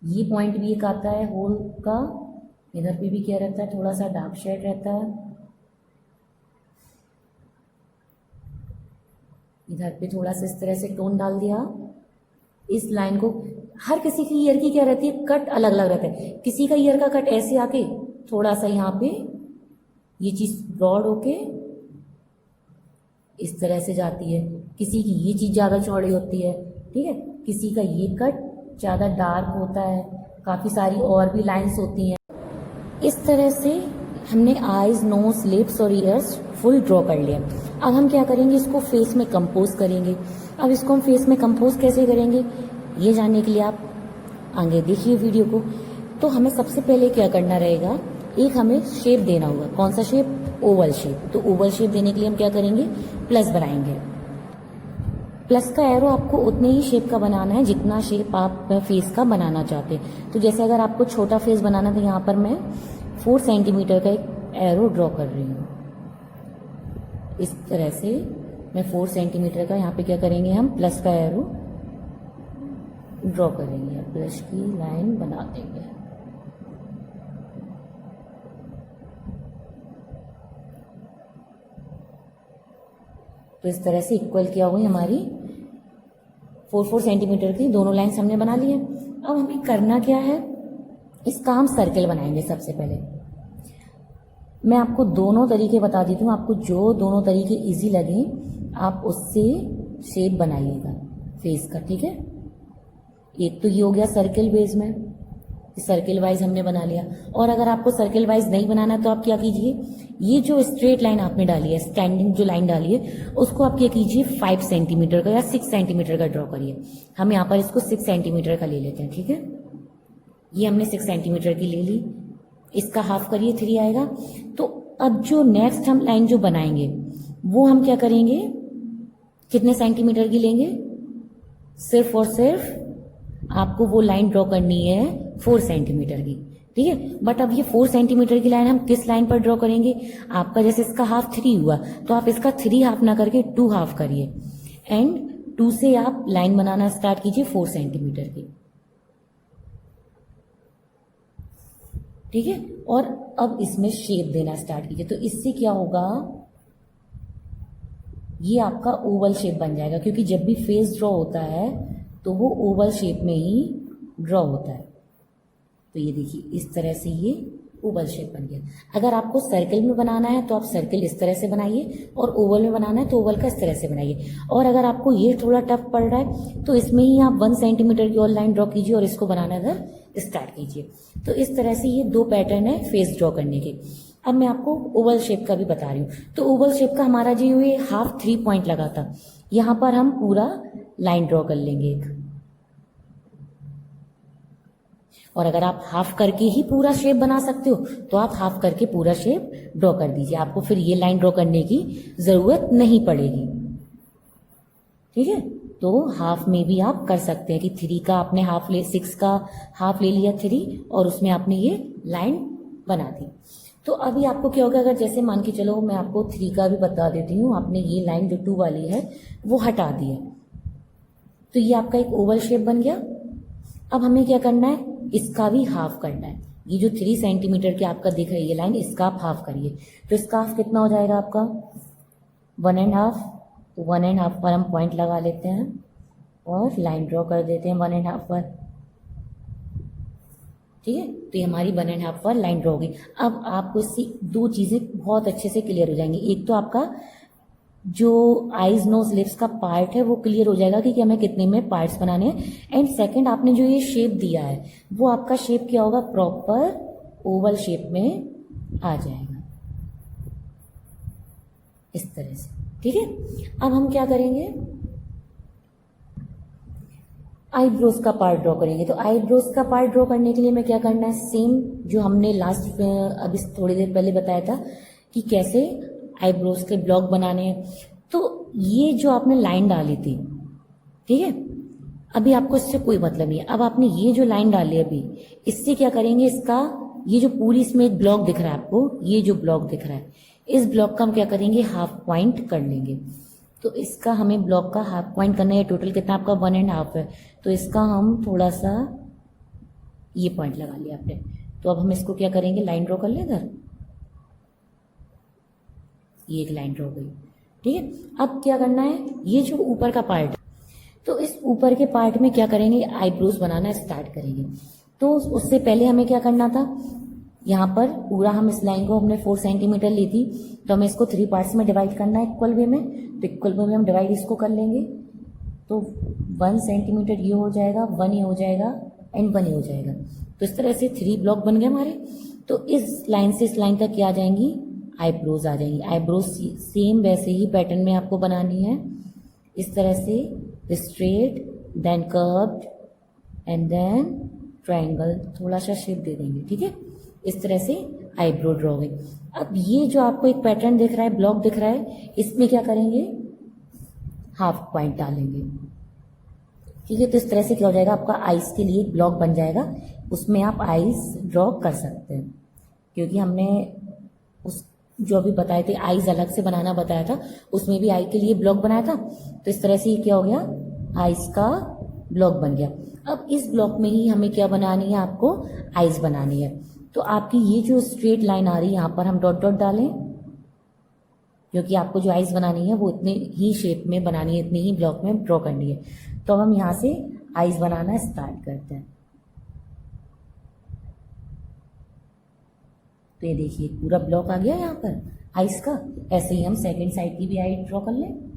ये पॉइंट भी एक आता है होल का, इधर पे भी क्या रहता है, थोड़ा सा डार्क शेड रहता है, इधर पे थोड़ा सा इस तरह से टोन डाल दिया। इस लाइन को, हर किसी की ईयर की क्या रहती है, कट अलग अलग रहता है। किसी का ईयर का कट ऐसे आके थोड़ा सा यहाँ पे ये चीज ब्रॉड होके इस तरह से जाती है, किसी की ये चीज ज्यादा चौड़ी होती है, ठीक है, किसी का ये कट ज्यादा डार्क होता है, काफी सारी और भी लाइंस होती हैं। इस तरह से हमने आईज, नोज, लिप्स और ईयर्स फुल ड्रॉ कर लिया। अब हम क्या करेंगे, इसको फेस में कंपोज करेंगे। अब इसको हम फेस में कंपोज कैसे करेंगे, ये जानने के लिए आप आगे देखिए वीडियो को। तो हमें सबसे पहले क्या करना रहेगा, एक हमें शेप देना होगा। कौन सा शेप, ओवल शेप। तो ओवल शेप देने के लिए हम क्या करेंगे, प्लस बनाएंगे। प्लस का एरो आपको उतने ही शेप का बनाना है जितना शेप आप फेस का बनाना चाहते हैं। तो जैसे अगर आपको छोटा फेस बनाना था, यहाँ पर मैं 4 सेंटीमीटर का एक एरो ड्रॉ कर रही हूँ। इस तरह से मैं 4 सेंटीमीटर का, यहाँ पे क्या करेंगे, हम प्लस का एरो ड्रॉ करेंगे, प्लस की लाइन बना देंगे। तो इस तरह से इक्वल क्या हुई हमारी 4 सेंटीमीटर की दोनों लाइन्स हमने बना ली है। अब हमें करना क्या है, इसका हम सर्कल बनाएंगे। सबसे पहले मैं आपको दोनों तरीके बता देती हूँ, आपको जो दोनों तरीके इजी लगे आप उससे शेप बनाइएगा फेस का, ठीक है। एक तो ये हो गया सर्कल बेस में, सर्कल वाइज हमने बना लिया। और अगर आपको सर्कल वाइज नहीं बनाना तो आप क्या कीजिए, ये जो स्ट्रेट लाइन आपने डाली है, स्टैंडिंग जो लाइन डाली है, उसको आप क्या कीजिए 5 सेंटीमीटर का या 6 सेंटीमीटर का ड्रॉ करिए। हम यहाँ पर इसको 6 सेंटीमीटर का ले लेते हैं, ठीक है। ये हमने 6 सेंटीमीटर की ले ली, इसका हाफ करिए 3 आएगा। तो अब जो नेक्स्ट हम लाइन जो बनाएंगे वो हम क्या करेंगे, कितने सेंटीमीटर की लेंगे, सिर्फ और सिर्फ आपको वो लाइन ड्रॉ करनी है 4 सेंटीमीटर की, ठीक है। बट अब ये 4 सेंटीमीटर की लाइन हम किस लाइन पर ड्रॉ करेंगे, आपका जैसे इसका हाफ 3 हुआ तो आप इसका 3 हाफ ना करके 2 हाफ करिए, एंड 2 से आप लाइन बनाना स्टार्ट कीजिए 4 सेंटीमीटर की, ठीक है। और अब इसमें शेप देना स्टार्ट कीजिए। तो इससे क्या होगा, ये आपका ओवल शेप बन जाएगा, क्योंकि जब भी फेस ड्रॉ होता है तो वो ओवल शेप में ही ड्रॉ होता है। तो ये देखिए इस तरह से ये ओवल शेप बन गया। अगर आपको सर्कल में बनाना है तो आप सर्कल इस तरह से बनाइए, और ओवल में बनाना है तो ओवल का इस तरह से बनाइए। और अगर आपको ये थोड़ा टफ पड़ रहा है तो इसमें ही आप 1 सेंटीमीटर की और लाइन ड्रॉ कीजिए और इसको बनाना इधर स्टार्ट कीजिए। तो इस तरह से ये 2 पैटर्न है फेस ड्रॉ करने के। अब मैं आपको ओवल शेप का भी बता रही हूँ। तो ओवल शेप का हमारा जो ये हाफ 3 पॉइंट लगा था, यहाँ पर हम पूरा लाइन ड्रॉ कर लेंगे एक। और अगर आप हाफ करके ही पूरा शेप बना सकते हो तो आप हाफ करके पूरा शेप ड्रॉ कर दीजिए, आपको फिर ये लाइन ड्रॉ करने की जरूरत नहीं पड़ेगी, ठीक है। तो हाफ में भी आप कर सकते हैं कि 3 का आपने हाफ ले, 6 का हाफ ले लिया 3, और उसमें आपने ये लाइन बना दी। तो अभी आपको क्या होगा, अगर जैसे मान के चलो मैं आपको 3 का भी बता देती हूँ, आपने ये लाइन जो 2 वाली है वो हटा दी है, तो ये आपका एक ओवल शेप बन गया। अब हमें क्या करना है, इसका भी हाफ करना है। ये जो 3 सेंटीमीटर की आपका दिख रही है ये लाइन, इसका आप हाफ करिए। तो इसका हाफ कितना हो जाएगा आपका 1.5। तो 1.5 पर हम पॉइंट लगा लेते हैं और लाइन ड्रॉ कर देते हैं 1.5 पर, ठीक है। तो ये हमारी 1.5 पर लाइन ड्रॉ होगी। अब आपको इससे 2 चीजें बहुत अच्छे से क्लियर हो जाएंगी। एक तो आपका जो आईज, नोज, लिप्स का पार्ट है वो क्लियर हो जाएगा कि हमें कितने में पार्ट्स बनाने हैं, एंड सेकंड आपने जो ये शेप दिया है वो आपका शेप क्या होगा, प्रॉपर ओवल शेप में आ जाएगा इस तरह से, ठीक है। अब हम क्या करेंगे, आईब्रोज का पार्ट ड्रॉ करेंगे। तो आईब्रोज का पार्ट ड्रॉ करने के लिए हमें क्या करना है, सेम जो हमने लास्ट अभी थोड़ी देर पहले बताया था कि कैसे आईब्रोज के ब्लॉक बनाने हैं। तो ये जो आपने लाइन डाली थी, ठीक है, अभी आपको इससे कोई मतलब नहीं है। अब आपने ये जो लाइन डाली अभी, इससे क्या करेंगे, इसका ये जो पूरी इसमें एक ब्लॉक दिख रहा है आपको, ये जो ब्लॉक दिख रहा है, इस ब्लॉक का हम क्या करेंगे, हाफ पॉइंट कर लेंगे। तो इसका हमें ब्लॉक का हाफ पॉइंट करना है। टोटल कितना आपका 1.5 है, तो इसका हम थोड़ा सा ये पॉइंट लगा लिया आपने। तो अब हम इसको क्या करेंगे, लाइन ड्रॉ कर लें इधर, ये एक लाइन ड्रॉ गई, ठीक है। अब क्या करना है, ये जो ऊपर का पार्ट, तो इस ऊपर के पार्ट में क्या करेंगे, आईब्रोज बनाना स्टार्ट करेंगे। तो उससे पहले हमें क्या करना था, यहाँ पर पूरा हम इस लाइन को हमने 4 सेंटीमीटर ली थी, तो हमें इसको 3 पार्ट्स में डिवाइड करना है इक्वल वे में। तो इक्वल वे में हम डिवाइड इसको कर लेंगे। तो 1 सेंटीमीटर ये हो जाएगा, 1 ये हो जाएगा एंड 1 ये हो जाएगा। तो इस तरह से 3 ब्लॉक बन गए हमारे। तो इस लाइन से इस लाइन तक क्या आ जाएंगी, आईब्रोज आ जाएंगी। आईब्रोज सेम वैसे ही पैटर्न में आपको बनानी है, इस तरह से straight, then curved and then triangle, थोड़ा सा शेप दे देंगे, ठीक है। इस तरह से आईब्रो ड्रॉ हुई। अब ये जो आपको एक पैटर्न दिख रहा है, ब्लॉक दिख रहा है, इसमें क्या करेंगे, हाफ पॉइंट डालेंगे, ठीक है। तो इस तरह से क्या हो जाएगा, आपका आइज के लिए ब्लॉक बन जाएगा। उसमें आप आइज ड्रॉ कर सकते हैं, क्योंकि हमने उस जो अभी बताए थे आइज अलग से बनाना बताया था, उसमें भी आई के लिए ब्लॉक बनाया था। तो इस तरह से ये क्या हो गया, आइज का ब्लॉक बन गया। अब इस ब्लॉक में ही हमें क्या बनानी है, आपको आइज बनानी है। तो आपकी ये जो स्ट्रेट लाइन आ रही है, यहाँ पर हम डॉट डॉट डालें, क्योंकि आपको जो आइज बनानी है वो इतने ही शेप में बनानी है, इतने ही ब्लॉक में ड्रॉ करनी है। तो हम यहाँ से आइज बनाना स्टार्ट करते हैं। तो ये देखिए पूरा ब्लॉक आ गया यहाँ पर आइज का। ऐसे ही हम सेकेंड साइड की भी आई ड्रॉ कर लें।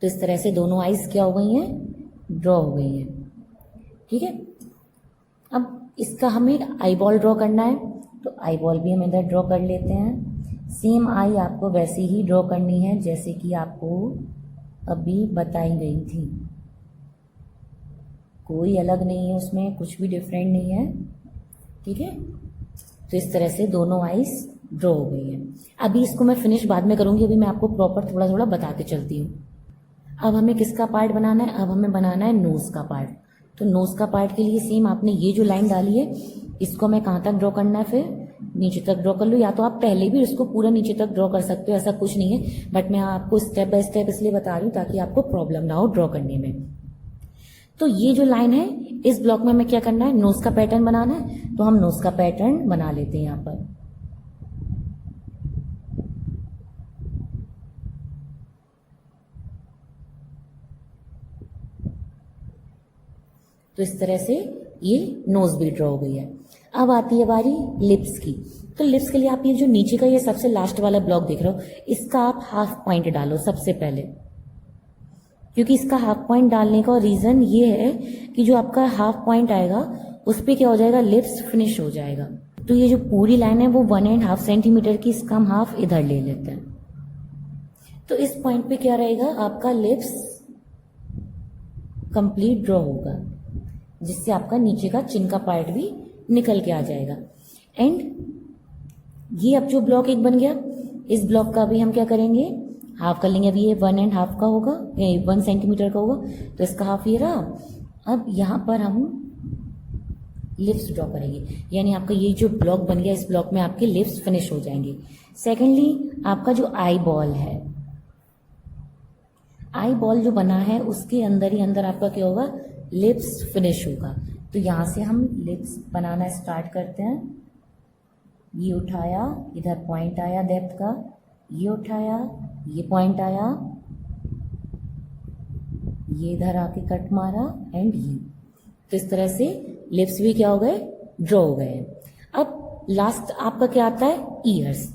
तो इस तरह से दोनों आइज क्या हो गई हैं, ड्रॉ हो गई हैं, ठीक है। अब इसका हमें आई बॉल ड्रॉ करना है, तो आई बॉल भी हम इधर ड्रॉ कर लेते हैं। सेम आई आपको वैसे ही ड्रॉ करनी है जैसे कि आपको अभी बताई गई थी, कोई अलग नहीं है उसमें, कुछ भी डिफरेंट नहीं है, ठीक है। तो इस तरह से दोनों आइज ड्रॉ हो गई है। अभी इसको मैं फिनिश बाद में करूंगी, अभी मैं आपको प्रॉपर थोड़ा थोड़ा बताते चलती हूँ। अब हमें किसका पार्ट बनाना है, अब हमें बनाना है नोज का पार्ट। तो नोज का पार्ट के लिए सेम आपने ये जो लाइन डाली है, इसको हमें कहाँ तक ड्रॉ करना है, फिर नीचे तक ड्रॉ कर लो, या तो आप पहले भी इसको पूरा नीचे तक ड्रॉ कर सकते हो, ऐसा कुछ नहीं है। बट मैं आपको स्टेप बाय स्टेप इसलिए बता रही हूँ ताकि आपको प्रॉब्लम ना हो ड्रॉ करने में। तो ये जो लाइन है, इस ब्लॉक में हमें क्या करना है, नोज का पैटर्न बनाना है। तो हम नोज का पैटर्न बना लेते हैं यहाँ पर। तो इस तरह से ये नोज भी ड्रॉ हो गई है। अब आती है बारी लिप्स की। तो लिप्स के लिए आप ये जो नीचे का ये सबसे लास्ट वाला ब्लॉक देख रहे हो, इसका आप हाफ पॉइंट डालो सबसे पहले, क्योंकि इसका हाफ पॉइंट डालने का रीजन ये है कि जो आपका हाफ पॉइंट आएगा उस पर क्या हो जाएगा, लिप्स फिनिश हो जाएगा। तो ये जो पूरी लाइन है वो 1.5 सेंटीमीटर की, इसका हम हाफ इधर ले लेते हैं। तो इस पॉइंट पे क्या रहेगा, आपका लिप्स कंप्लीट ड्रॉ होगा, जिससे आपका नीचे का चिन का पार्ट भी निकल के आ जाएगा। एंड ये अब जो ब्लॉक एक बन गया, इस ब्लॉक का भी हम क्या करेंगे, हाफ कर लेंगे। अभी ये 1.5 का होगा, 1 सेंटीमीटर का होगा, तो इसका हाफ ये रहा। अब यहाँ पर हम लिप्स ड्रॉ करेंगे, यानी आपका ये जो ब्लॉक बन गया, इस ब्लॉक में आपके लिप्स फिनिश हो जाएंगे। सेकेंडली आपका जो आई बॉल है, आई बॉल जो बना है उसके अंदर ही अंदर आपका क्या होगा, लिप्स फिनिश होगा। तो यहाँ से हम लिप्स बनाना स्टार्ट करते हैं। ये उठाया, इधर पॉइंट आया डेप्थ का, ये उठाया, ये पॉइंट आया, ये इधर आके कट मारा एंड ये। तो इस तरह से लिप्स भी क्या हो गए, ड्रॉ हो गए। अब लास्ट आपका क्या आता है, ईयर्स।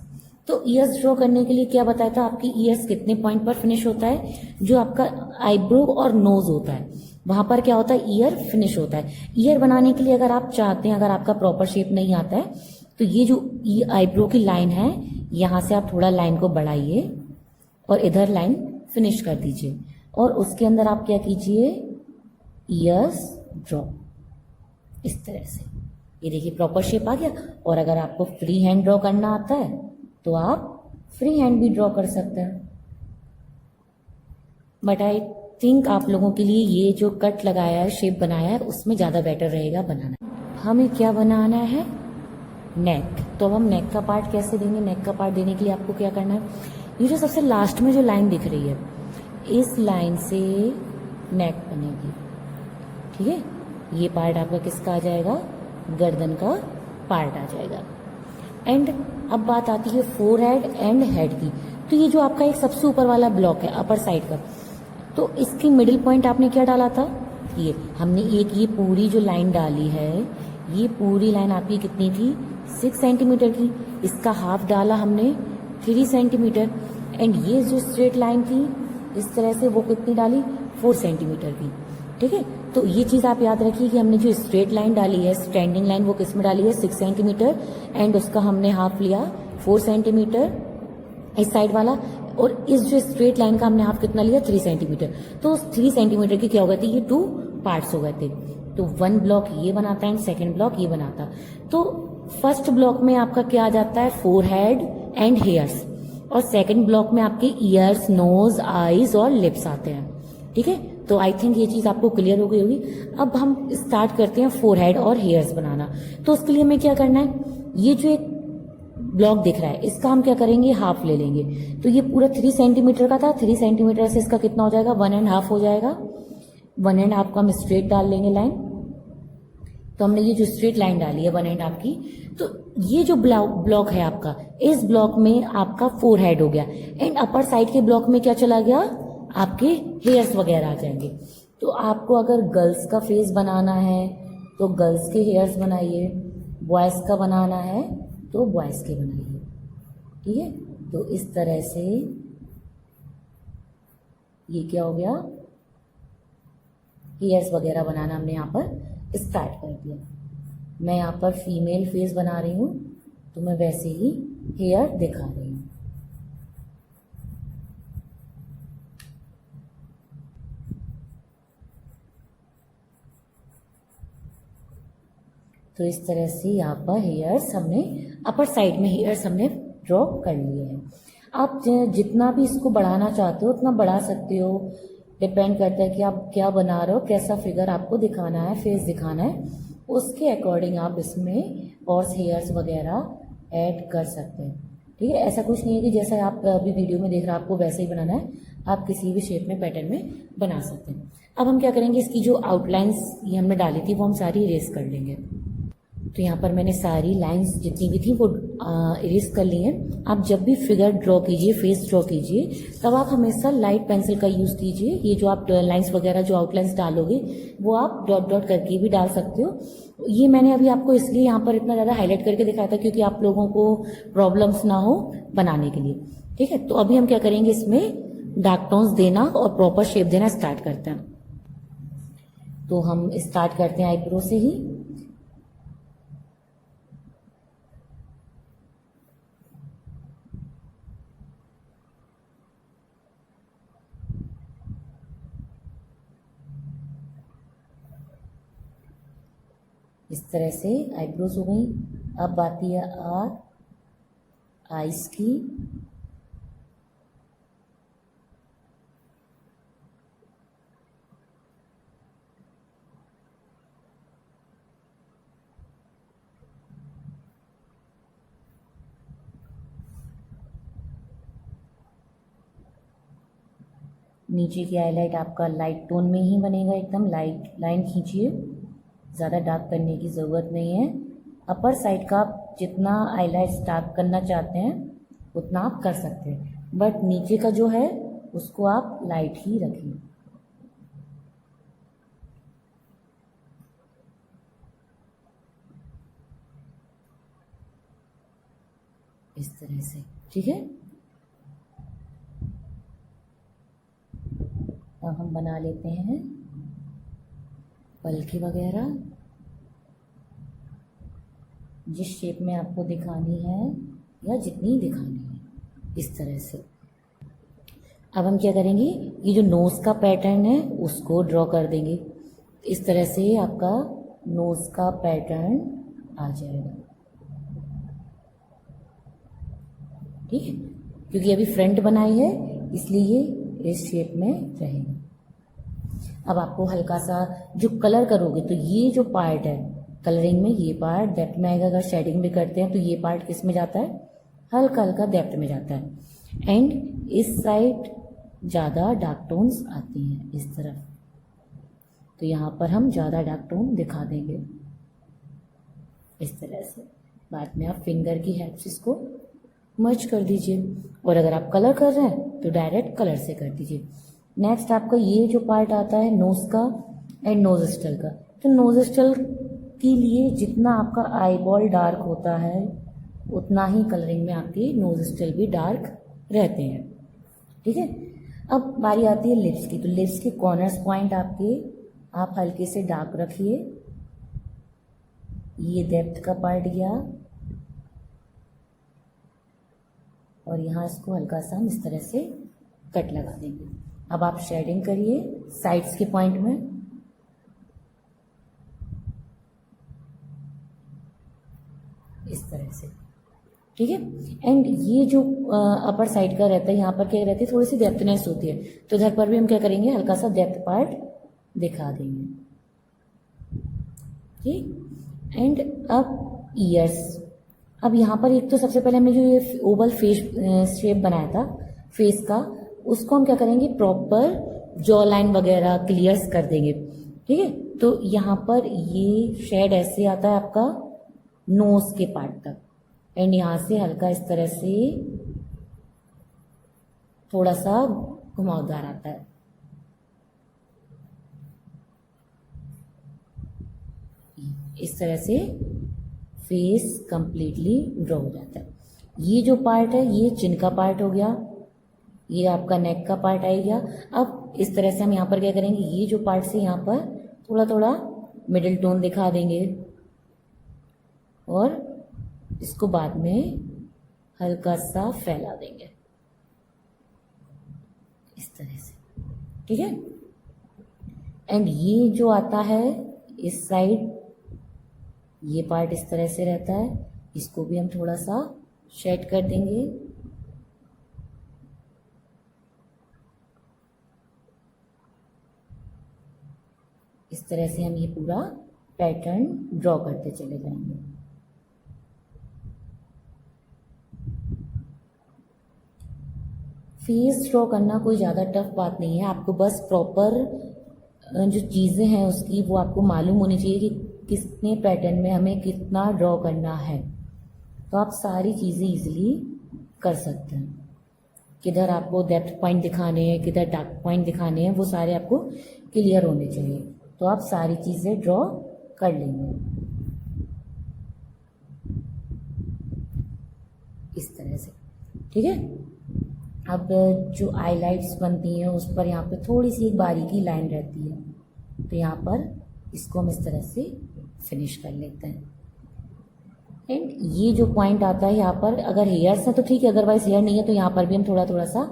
तो ईयर्स ड्रॉ करने के लिए क्या बताया था, आपकी ईयर्स कितने पॉइंट पर फिनिश होता है, जो आपका आईब्रो और नोज होता है वहां पर क्या होता है, ईयर फिनिश होता है। ईयर बनाने के लिए अगर आप चाहते हैं, अगर आपका प्रॉपर शेप नहीं आता है, तो ये जो ये आईब्रो की लाइन है, यहाँ से आप थोड़ा लाइन को बढ़ाइए और इधर लाइन फिनिश कर दीजिए, और उसके अंदर आप क्या कीजिए, ईयर्स ड्रॉ इस तरह से। ये देखिए प्रॉपर शेप आ गया। और अगर आपको फ्री हैंड ड्रॉ करना आता है तो आप फ्री हैंड भी ड्रॉ कर सकते हैं, बट आई थिंक आप लोगों के लिए ये जो कट लगाया है, शेप बनाया है, उसमें ज़्यादा बेटर रहेगा बनाना। हमें क्या बनाना है, नेक। तो अब हम नेक का पार्ट कैसे देंगे, नेक का पार्ट देने के लिए आपको क्या करना है, ये जो सबसे लास्ट में जो लाइन दिख रही है, इस लाइन से नेक बनेगी, ठीक है। ये पार्ट आपका किसका आ जाएगा, गर्दन का पार्ट आ जाएगा। एंड अब बात आती है फोर हेड एंड हेड की। तो ये जो आपका एक सबसे ऊपर वाला ब्लॉक है अपर साइड का, तो इसकी मिडिल पॉइंट आपने क्या डाला था, ये हमने एक ये पूरी जो लाइन डाली है, ये पूरी लाइन आपकी कितनी थी, 6 सेंटीमीटर की। इसका हाफ डाला हमने 3 सेंटीमीटर। एंड ये जो स्ट्रेट लाइन थी इस तरह से, वो कितनी डाली, 4 सेंटीमीटर की, ठीक है। तो ये चीज़ आप याद रखिए कि हमने जो स्ट्रेट लाइन डाली है, स्टैंडिंग लाइन, वो किस में डाली है, 6 सेंटीमीटर, एंड उसका हमने हाफ लिया 4 सेंटीमीटर इस साइड वाला, और इस जो स्ट्रेट लाइन का हमने हाफ कितना लिया, 3 सेंटीमीटर। तो उस 3 सेंटीमीटर की क्या हो गए थे, ये 2 पार्ट्स हो गए थे। तो 1 ब्लॉक ये बनाता है एंड सेकेंड ब्लॉक ये बनाता। तो फर्स्ट ब्लॉक में आपका क्या आ जाता है, फोरहेड एंड हेयर्स, और सेकेंड ब्लॉक में आपके ईयर्स, नोज, आईज और लिप्स आते हैं, ठीक है। तो आई थिंक ये चीज़ आपको क्लियर हो गई होगी। अब हम स्टार्ट करते हैं फोरहेड और हेयर्स बनाना। तो उसके लिए हमें क्या करना है, ये जो एक ब्लॉक दिख रहा है, इसका हम क्या करेंगे, हाफ ले लेंगे। तो ये पूरा 3 सेंटीमीटर का था, 3 सेंटीमीटर से इसका कितना हो जाएगा, 1.5 हो जाएगा। 1.5 को हम स्ट्रेट डाल लेंगे लाइन। तो हमने ये जो स्ट्रेट लाइन डाली है 1.5 की, तो ये जो ब्लॉक है आपका, इस ब्लॉक में आपका फोरहेड हो गया, एंड अपर साइड के ब्लॉक में क्या चला गया, आपके हेयर्स वगैरह आ जाएंगे। तो आपको अगर गर्ल्स का फेस बनाना है तो गर्ल्स के हेयर्स बनाइए, बॉयज़ का बनाना है तो बॉयज़ के बनाइए, ठीक है। तो इस तरह से ये क्या हो गया, हेयर्स वगैरह बनाना हमने यहाँ पर स्टार्ट कर दिया। मैं यहाँ पर फीमेल फेस बना रही हूँ, तो मैं वैसे ही हेयर दिखा रही हूँ। तो इस तरह से यहाँ पर हेयर्स हमने अपर साइड में हेयर्स हमने ड्रॉ कर लिए हैं। आप जितना भी इसको बढ़ाना चाहते हो उतना बढ़ा सकते हो, डिपेंड करता है कि आप क्या बना रहे हो, कैसा फिगर आपको दिखाना है, फेस दिखाना है, उसके अकॉर्डिंग आप इसमें और हेयर्स वगैरह ऐड कर सकते हैं, ठीक है। ऐसा कुछ नहीं है कि जैसा आप अभी वीडियो में देख रहे हैं आपको वैसे ही बनाना है, आप किसी भी शेप में, पैटर्न में बना सकते हैं। अब हम क्या करेंगे, इसकी जो आउटलाइंस ये हमने डाली थी वो हम सारी इरेज कर लेंगे। तो यहाँ पर मैंने सारी लाइंस जितनी भी थी वो इरेज कर ली हैं। आप जब भी फिगर ड्रॉ कीजिए, फेस ड्रॉ कीजिए, तब आप हमेशा लाइट पेंसिल का यूज़ कीजिए। ये जो आप लाइंस वगैरह जो आउटलाइंस डालोगे वो आप डॉट डॉट करके भी डाल सकते हो। ये मैंने अभी आपको इसलिए यहाँ पर इतना ज़्यादा हाईलाइट करके दिखाया था क्योंकि आप लोगों को प्रॉब्लम्स ना हो बनाने के लिए, ठीक है। तो अभी हम क्या करेंगे, इसमें डार्क टोन्स देना और प्रॉपर शेप देना स्टार्ट करते हैं। तो हम स्टार्ट करते हैं आईब्रो से ही। इस तरह से आईब्रोज हो गई। अब आती है आईज की। नीचे की हाईलाइट आपका लाइट टोन में ही बनेगा, एकदम लाइट लाइन खींचिए, ज़्यादा डार्क करने की ज़रूरत नहीं है। अपर साइड का आप जितना हाईलाइट्स डार्क करना चाहते हैं उतना आप कर सकते हैं, बट नीचे का जो है उसको आप लाइट ही रखें। इस तरह से, ठीक है। अब हम बना लेते हैं पलके वगैरह। जिस शेप में आपको दिखानी है या जितनी दिखानी है, इस तरह से। अब हम क्या करेंगे, ये जो नोज़ का पैटर्न है उसको ड्रॉ कर देंगे। इस तरह से आपका नोज़ का पैटर्न आ जाएगा, ठीक है। क्योंकि अभी फ्रंट बनाई है इसलिए ये इस शेप में रहेगा। अब आपको हल्का सा जो कलर करोगे तो ये जो पार्ट है कलरिंग में, ये पार्ट डेप्थ में आएगा। अगर शेडिंग भी करते हैं तो ये पार्ट किस में जाता है, हल्का हल्का डेप्थ में जाता है। एंड इस साइड ज़्यादा डार्क टोन्स आती हैं इस तरफ, तो यहाँ पर हम ज़्यादा डार्क टोन दिखा देंगे इस तरह से। बाद में आप फिंगर की हेल्प से इसको मर्ज कर दीजिए, और अगर आप कलर कर रहे हैं तो डायरेक्ट कलर से कर दीजिए। नेक्स्ट आपका ये जो पार्ट आता है नोज का एंड नोजिस्टल का, तो नोजिस्टल के लिए जितना आपका आई बॉल डार्क होता है उतना ही कलरिंग में आपके नोजिस्टल भी डार्क रहते हैं, ठीक है। अब बारी आती है लिप्स की, तो लिप्स के कॉर्नर्स पॉइंट आपके आप हल्के से डार्क रखिए। ये डेप्थ का पार्ट गया और यहाँ इसको हल्का सा हम इस तरह से कट लगा देंगे। अब आप शेडिंग करिए साइड्स के पॉइंट में, इस तरह से, ठीक है। एंड ये जो अपर साइड का रहता है, यहाँ पर क्या रहती है, थोड़ी सी डेप्थनेस होती है, तो इधर पर भी हम क्या करेंगे, हल्का सा डेप्थ पार्ट दिखा देंगे, ठीक। एंड अब ईयर्स, अब यहाँ पर एक तो सबसे पहले हमने जो ये ओवल फेस शेप बनाया था फेस का, उसको हम क्या करेंगे, प्रॉपर जॉ लाइन वगैरह क्लियर्स कर देंगे, ठीक है। तो यहाँ पर ये शेड ऐसे आता है आपका नोज के पार्ट तक, एंड यहाँ से हल्का इस तरह से थोड़ा सा घुमावदार आता है, इस तरह से फेस कंप्लीटली ड्रॉ हो जाता है। ये जो पार्ट है ये चिन का पार्ट हो गया, ये आपका नेक का पार्ट आ गया। अब इस तरह से हम यहाँ पर क्या करेंगे, ये जो पार्ट से यहाँ पर थोड़ा थोड़ा मिडिल टोन दिखा देंगे और इसको बाद में हल्का सा फैला देंगे इस तरह से, ठीक है। एंड ये जो आता है इस साइड, ये पार्ट इस तरह से रहता है, इसको भी हम थोड़ा सा शेड कर देंगे। इस तरह से हम ये पूरा पैटर्न ड्रॉ करते चले जाएंगे। फेस ड्रॉ करना कोई ज़्यादा टफ बात नहीं है, आपको बस प्रॉपर जो चीज़ें हैं उसकी वो आपको मालूम होनी चाहिए कि कितने पैटर्न में हमें कितना ड्रॉ करना है, तो आप सारी चीज़ें इजीली कर सकते हैं। किधर आपको डेप्थ पॉइंट दिखाने हैं, किधर डार्क पॉइंट दिखाने हैं, वो सारे आपको क्लियर होने चाहिए, तो आप सारी चीज़ें ड्रॉ कर लेंगे इस तरह से, ठीक है। अब जो आईलाइट्स बनती हैं उस पर यहाँ पे थोड़ी सी एक बारीकी लाइन रहती है, तो यहाँ पर इसको हम इस तरह से फिनिश कर लेते हैं। एंड ये जो पॉइंट आता है यहाँ पर, अगर हेयर्स है तो ठीक है, अदरवाइज हेयर नहीं है तो यहाँ पर भी हम थोड़ा थोड़ा सा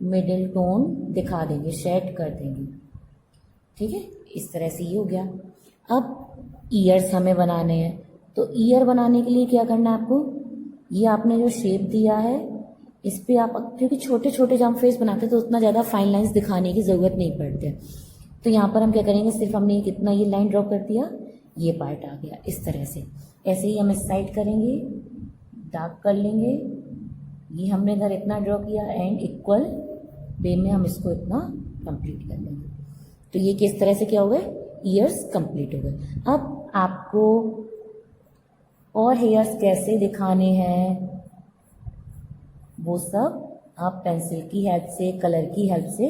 मिडिल टोन दिखा देंगे, शेड कर देंगे, ठीक है। इस तरह से ये हो गया। अब ईयर्स हमें बनाने हैं, तो ईयर बनाने के लिए क्या करना है आपको, ये आपने जो शेप दिया है इस पे आप, क्योंकि छोटे छोटे जब हम फेस बनाते हैं तो उतना ज़्यादा फाइन लाइंस दिखाने की ज़रूरत नहीं पड़ती, तो यहाँ पर हम क्या करेंगे, सिर्फ हमने कितना ये लाइन ड्रॉ कर दिया, ये पार्ट आ गया इस तरह से। ऐसे ही हम इस साइड करेंगे, डार्क कर लेंगे, ये हमने इधर इतना ड्रॉ किया एंड इक्वल वे में हम इसको इतना कंप्लीट कर लेंगे, तो ये किस तरह से क्या हो गए, ईयर्स कंप्लीट हो गए। अब आपको और हेयर्स कैसे दिखाने हैं वो सब आप पेंसिल की हेल्प से, कलर की हेल्प से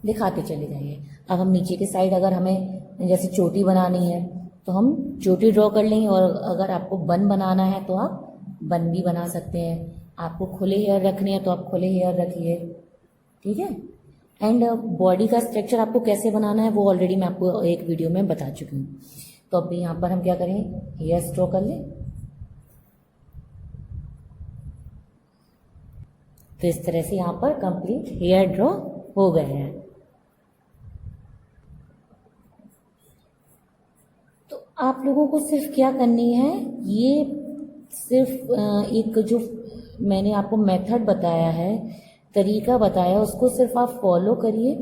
दिखाते चले जाइए। अब हम नीचे के साइड अगर हमें जैसे चोटी बनानी है तो हम चोटी ड्रॉ कर लेंगे, और अगर आपको बन बनाना है तो आप बन भी बना सकते हैं। आपको खुले हेयर रखने हैं तो आप खुले हेयर रखिए, ठीक है। एंड बॉडी का स्ट्रक्चर आपको कैसे बनाना है वो ऑलरेडी मैं आपको एक वीडियो में बता चुकी हूँ। तो अभी यहाँ पर हम क्या करें, हेयर्स ड्रॉ कर लें, तो इस तरह से यहाँ पर कंप्लीट हेयर ड्रॉ हो गए हैं। तो आप लोगों को सिर्फ क्या करनी है, ये सिर्फ एक जो मैंने आपको मेथड बताया है, तरीका बताया, उसको सिर्फ आप फॉलो करिए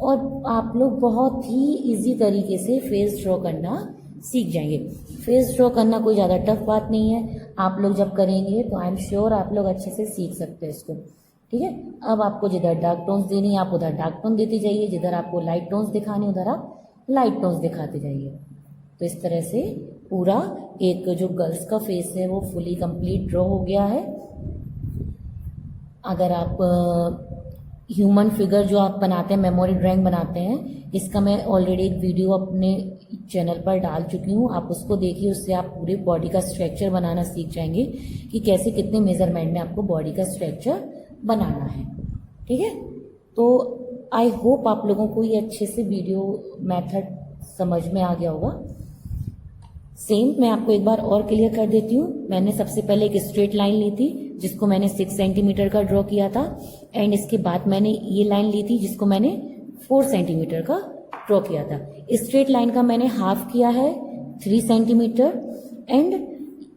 और आप लोग बहुत ही इजी तरीके से फेस ड्रॉ करना सीख जाएंगे। फेस ड्रॉ करना कोई ज़्यादा टफ बात नहीं है, आप लोग जब करेंगे तो आई एम श्योर आप लोग अच्छे से सीख सकते हैं इसको। ठीक है, अब आपको जिधर डार्क टोन्स देनी है आप उधर डार्क टोन देते जाइए, जिधर आपको लाइट टोन्स दिखाने उधर आप लाइट टोन्स दिखाते जाइए। तो इस तरह से पूरा एक जो गर्ल्स का फेस है वो फुली कंप्लीट ड्रॉ हो गया है। अगर आप ह्यूमन फिगर जो आप बनाते हैं, मेमोरी ड्राइंग बनाते हैं, इसका मैं ऑलरेडी एक वीडियो अपने चैनल पर डाल चुकी हूँ, आप उसको देखिए। उससे आप पूरे बॉडी का स्ट्रक्चर बनाना सीख जाएंगे कि कैसे कितने मेजरमेंट में आपको बॉडी का स्ट्रक्चर बनाना है। ठीक है, तो आई होप आप लोगों को ये अच्छे से वीडियो मेथड समझ में आ गया होगा। सेम मैं आपको एक बार और क्लियर कर देती हूँ। मैंने सबसे पहले एक स्ट्रेट लाइन ली थी जिसको मैंने 6 सेंटीमीटर का ड्रॉ किया था, एंड इसके बाद मैंने ये लाइन ली थी जिसको मैंने 4 सेंटीमीटर का ड्रॉ किया था। स्ट्रेट लाइन का मैंने हाफ किया है 3 सेंटीमीटर, एंड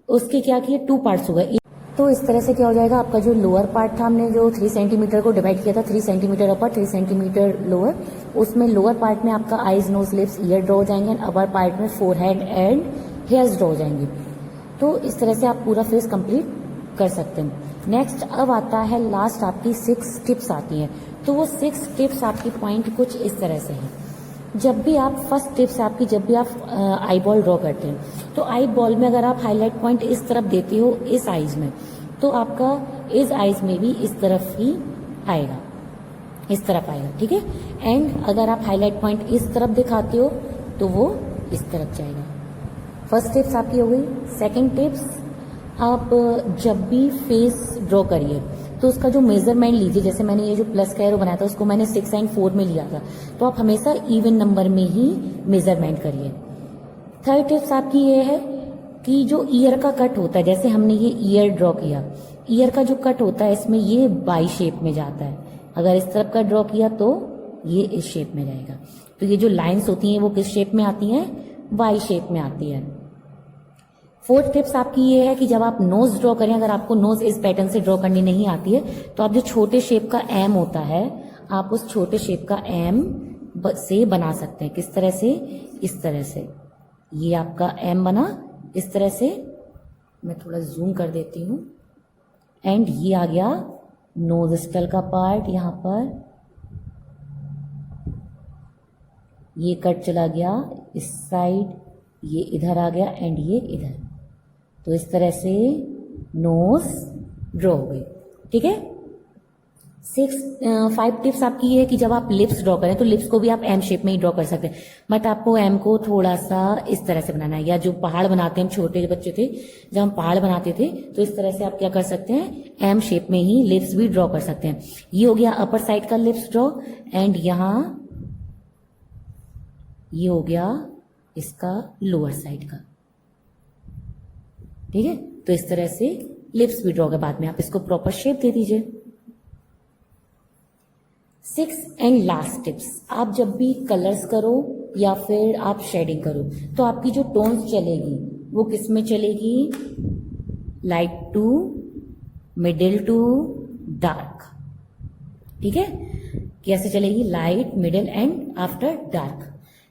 उसके क्या किए 2 पार्ट्स हो गए। तो इस तरह से क्या हो जाएगा, आपका जो लोअर पार्ट था, हमने जो 3 सेंटीमीटर को डिवाइड किया था, 3 सेंटीमीटर अपर 3 सेंटीमीटर लोअर, उसमें लोअर पार्ट में आपका eyes nose lips year draw हो जाएंगे, एंड अपर पार्ट में फोरहेड एंड हेयर्स ड्रॉ हो जाएंगे। तो इस तरह से आप पूरा फेस कंप्लीट कर सकते हैं। नेक्स्ट अब आता है लास्ट, आपकी 6 टिप्स आती हैं। तो वो 6 टिप्स आपकी पॉइंट कुछ इस तरह से हैं। जब भी आप फर्स्ट टिप्स आपकी, जब भी आप आई बॉल ड्रॉ करते हैं, तो आई बॉल में अगर आप हाईलाइट पॉइंट इस तरफ देते हो इस आईज में, तो आपका इस आईज में भी इस तरफ ही आएगा, इस तरफ आएगा। ठीक है, एंड अगर आप हाईलाइट पॉइंट इस तरफ दिखाते हो तो वो इस तरफ जाएगा। फर्स्ट टिप्स आपकी हो गई। सेकंड टिप्स, आप जब भी फेस ड्रॉ करिए तो उसका जो मेजरमेंट लीजिए, जैसे मैंने ये जो प्लस का एरो बनाया था उसको मैंने 6 एंड 4 में लिया था, तो आप हमेशा इवन नंबर में ही मेजरमेंट करिए। थर्ड टिप्स आपकी ये है कि जो ईयर का कट होता है, जैसे हमने ये ईयर ड्रॉ किया, ईयर का जो कट होता है इसमें ये बाई शेप में जाता है। अगर इस तरफ का ड्रॉ किया तो ये इस शेप में जाएगा। तो ये जो लाइन्स होती हैं वो किस शेप में आती हैं, वाई शेप में आती है। फोर्थ टिप्स आपकी ये है कि जब आप नोज ड्रॉ करें, अगर आपको नोज इस पैटर्न से ड्रॉ करनी नहीं आती है तो आप जो छोटे शेप का एम होता है, आप उस छोटे शेप का एम से बना सकते हैं। किस तरह से, इस तरह से ये आपका एम बना, इस तरह से। मैं थोड़ा जूम कर देती हूँ, एंड ये आ गया नोज स्टल का पार्ट। यहाँ पर ये कट चला गया इस साइड, ये इधर आ गया, एंड ये इधर। तो इस तरह से नोज ड्रॉ हो गई। ठीक है, 5 टिप्स आपकी ये है कि जब आप लिप्स ड्रॉ करें तो लिप्स को भी आप एम शेप में ही ड्रॉ कर सकते हैं, बट आपको एम को थोड़ा सा इस तरह से बनाना है। या जो पहाड़ बनाते हैं, छोटे बच्चे थे जब हम पहाड़ बनाते थे, तो इस तरह से आप क्या कर सकते हैं, एम शेप में ही लिप्स भी ड्रॉ कर सकते हैं। ये हो गया अपर साइड का लिप्स ड्रॉ, एंड यहाँ ये हो गया इसका लोअर साइड का। ठीक है, तो इस तरह से लिप्स भी ड्रॉ के बाद में आप इसको प्रॉपर शेप दे दीजिए। 6 एंड लास्ट टिप्स, आप जब भी कलर्स करो या फिर आप शेडिंग करो तो आपकी जो टोन्स चलेगी वो किस में चलेगी, light to middle to dark. ठीक है, कैसे चलेगी, light, middle and after dark.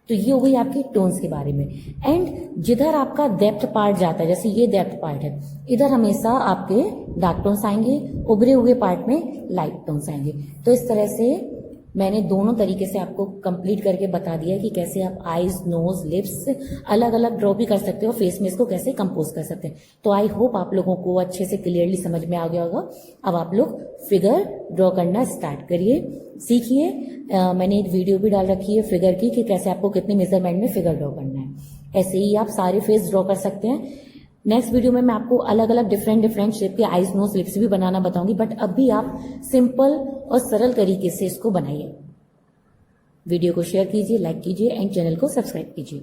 तो ये हो गई आपकी टोन्स के बारे में। एंड जिधर आपका डेप्थ पार्ट जाता है, जैसे ये डेप्थ पार्ट है, इधर हमेशा आपके डार्क टोन्स आएंगे, उभरे हुए पार्ट में लाइट टोन्स आएंगे। तो इस तरह से मैंने दोनों तरीके से आपको कंप्लीट करके बता दिया है कि कैसे आप आईज, नोज, लिप्स अलग अलग ड्रॉ भी कर सकते हो, फेस में इसको कैसे कंपोज कर सकते हैं। तो आई होप आप लोगों को अच्छे से क्लियरली समझ में आ गया होगा। अब आप लोग फिगर ड्रॉ करना स्टार्ट करिए, सीखिए। मैंने एक वीडियो भी डाल रखी है फिगर की कि कैसे आपको कितने मेजरमेंट में फिगर ड्रॉ करना है। ऐसे ही आप सारे फेस ड्रॉ कर सकते हैं। नेक्स्ट वीडियो में मैं आपको अलग अलग डिफरेंट शेप के आईज, नोज, लिप्स भी बनाना बताऊंगी, बट अभी आप सिंपल और सरल तरीके से इसको बनाइए। वीडियो को शेयर कीजिए, लाइक कीजिए एंड चैनल को सब्सक्राइब कीजिए।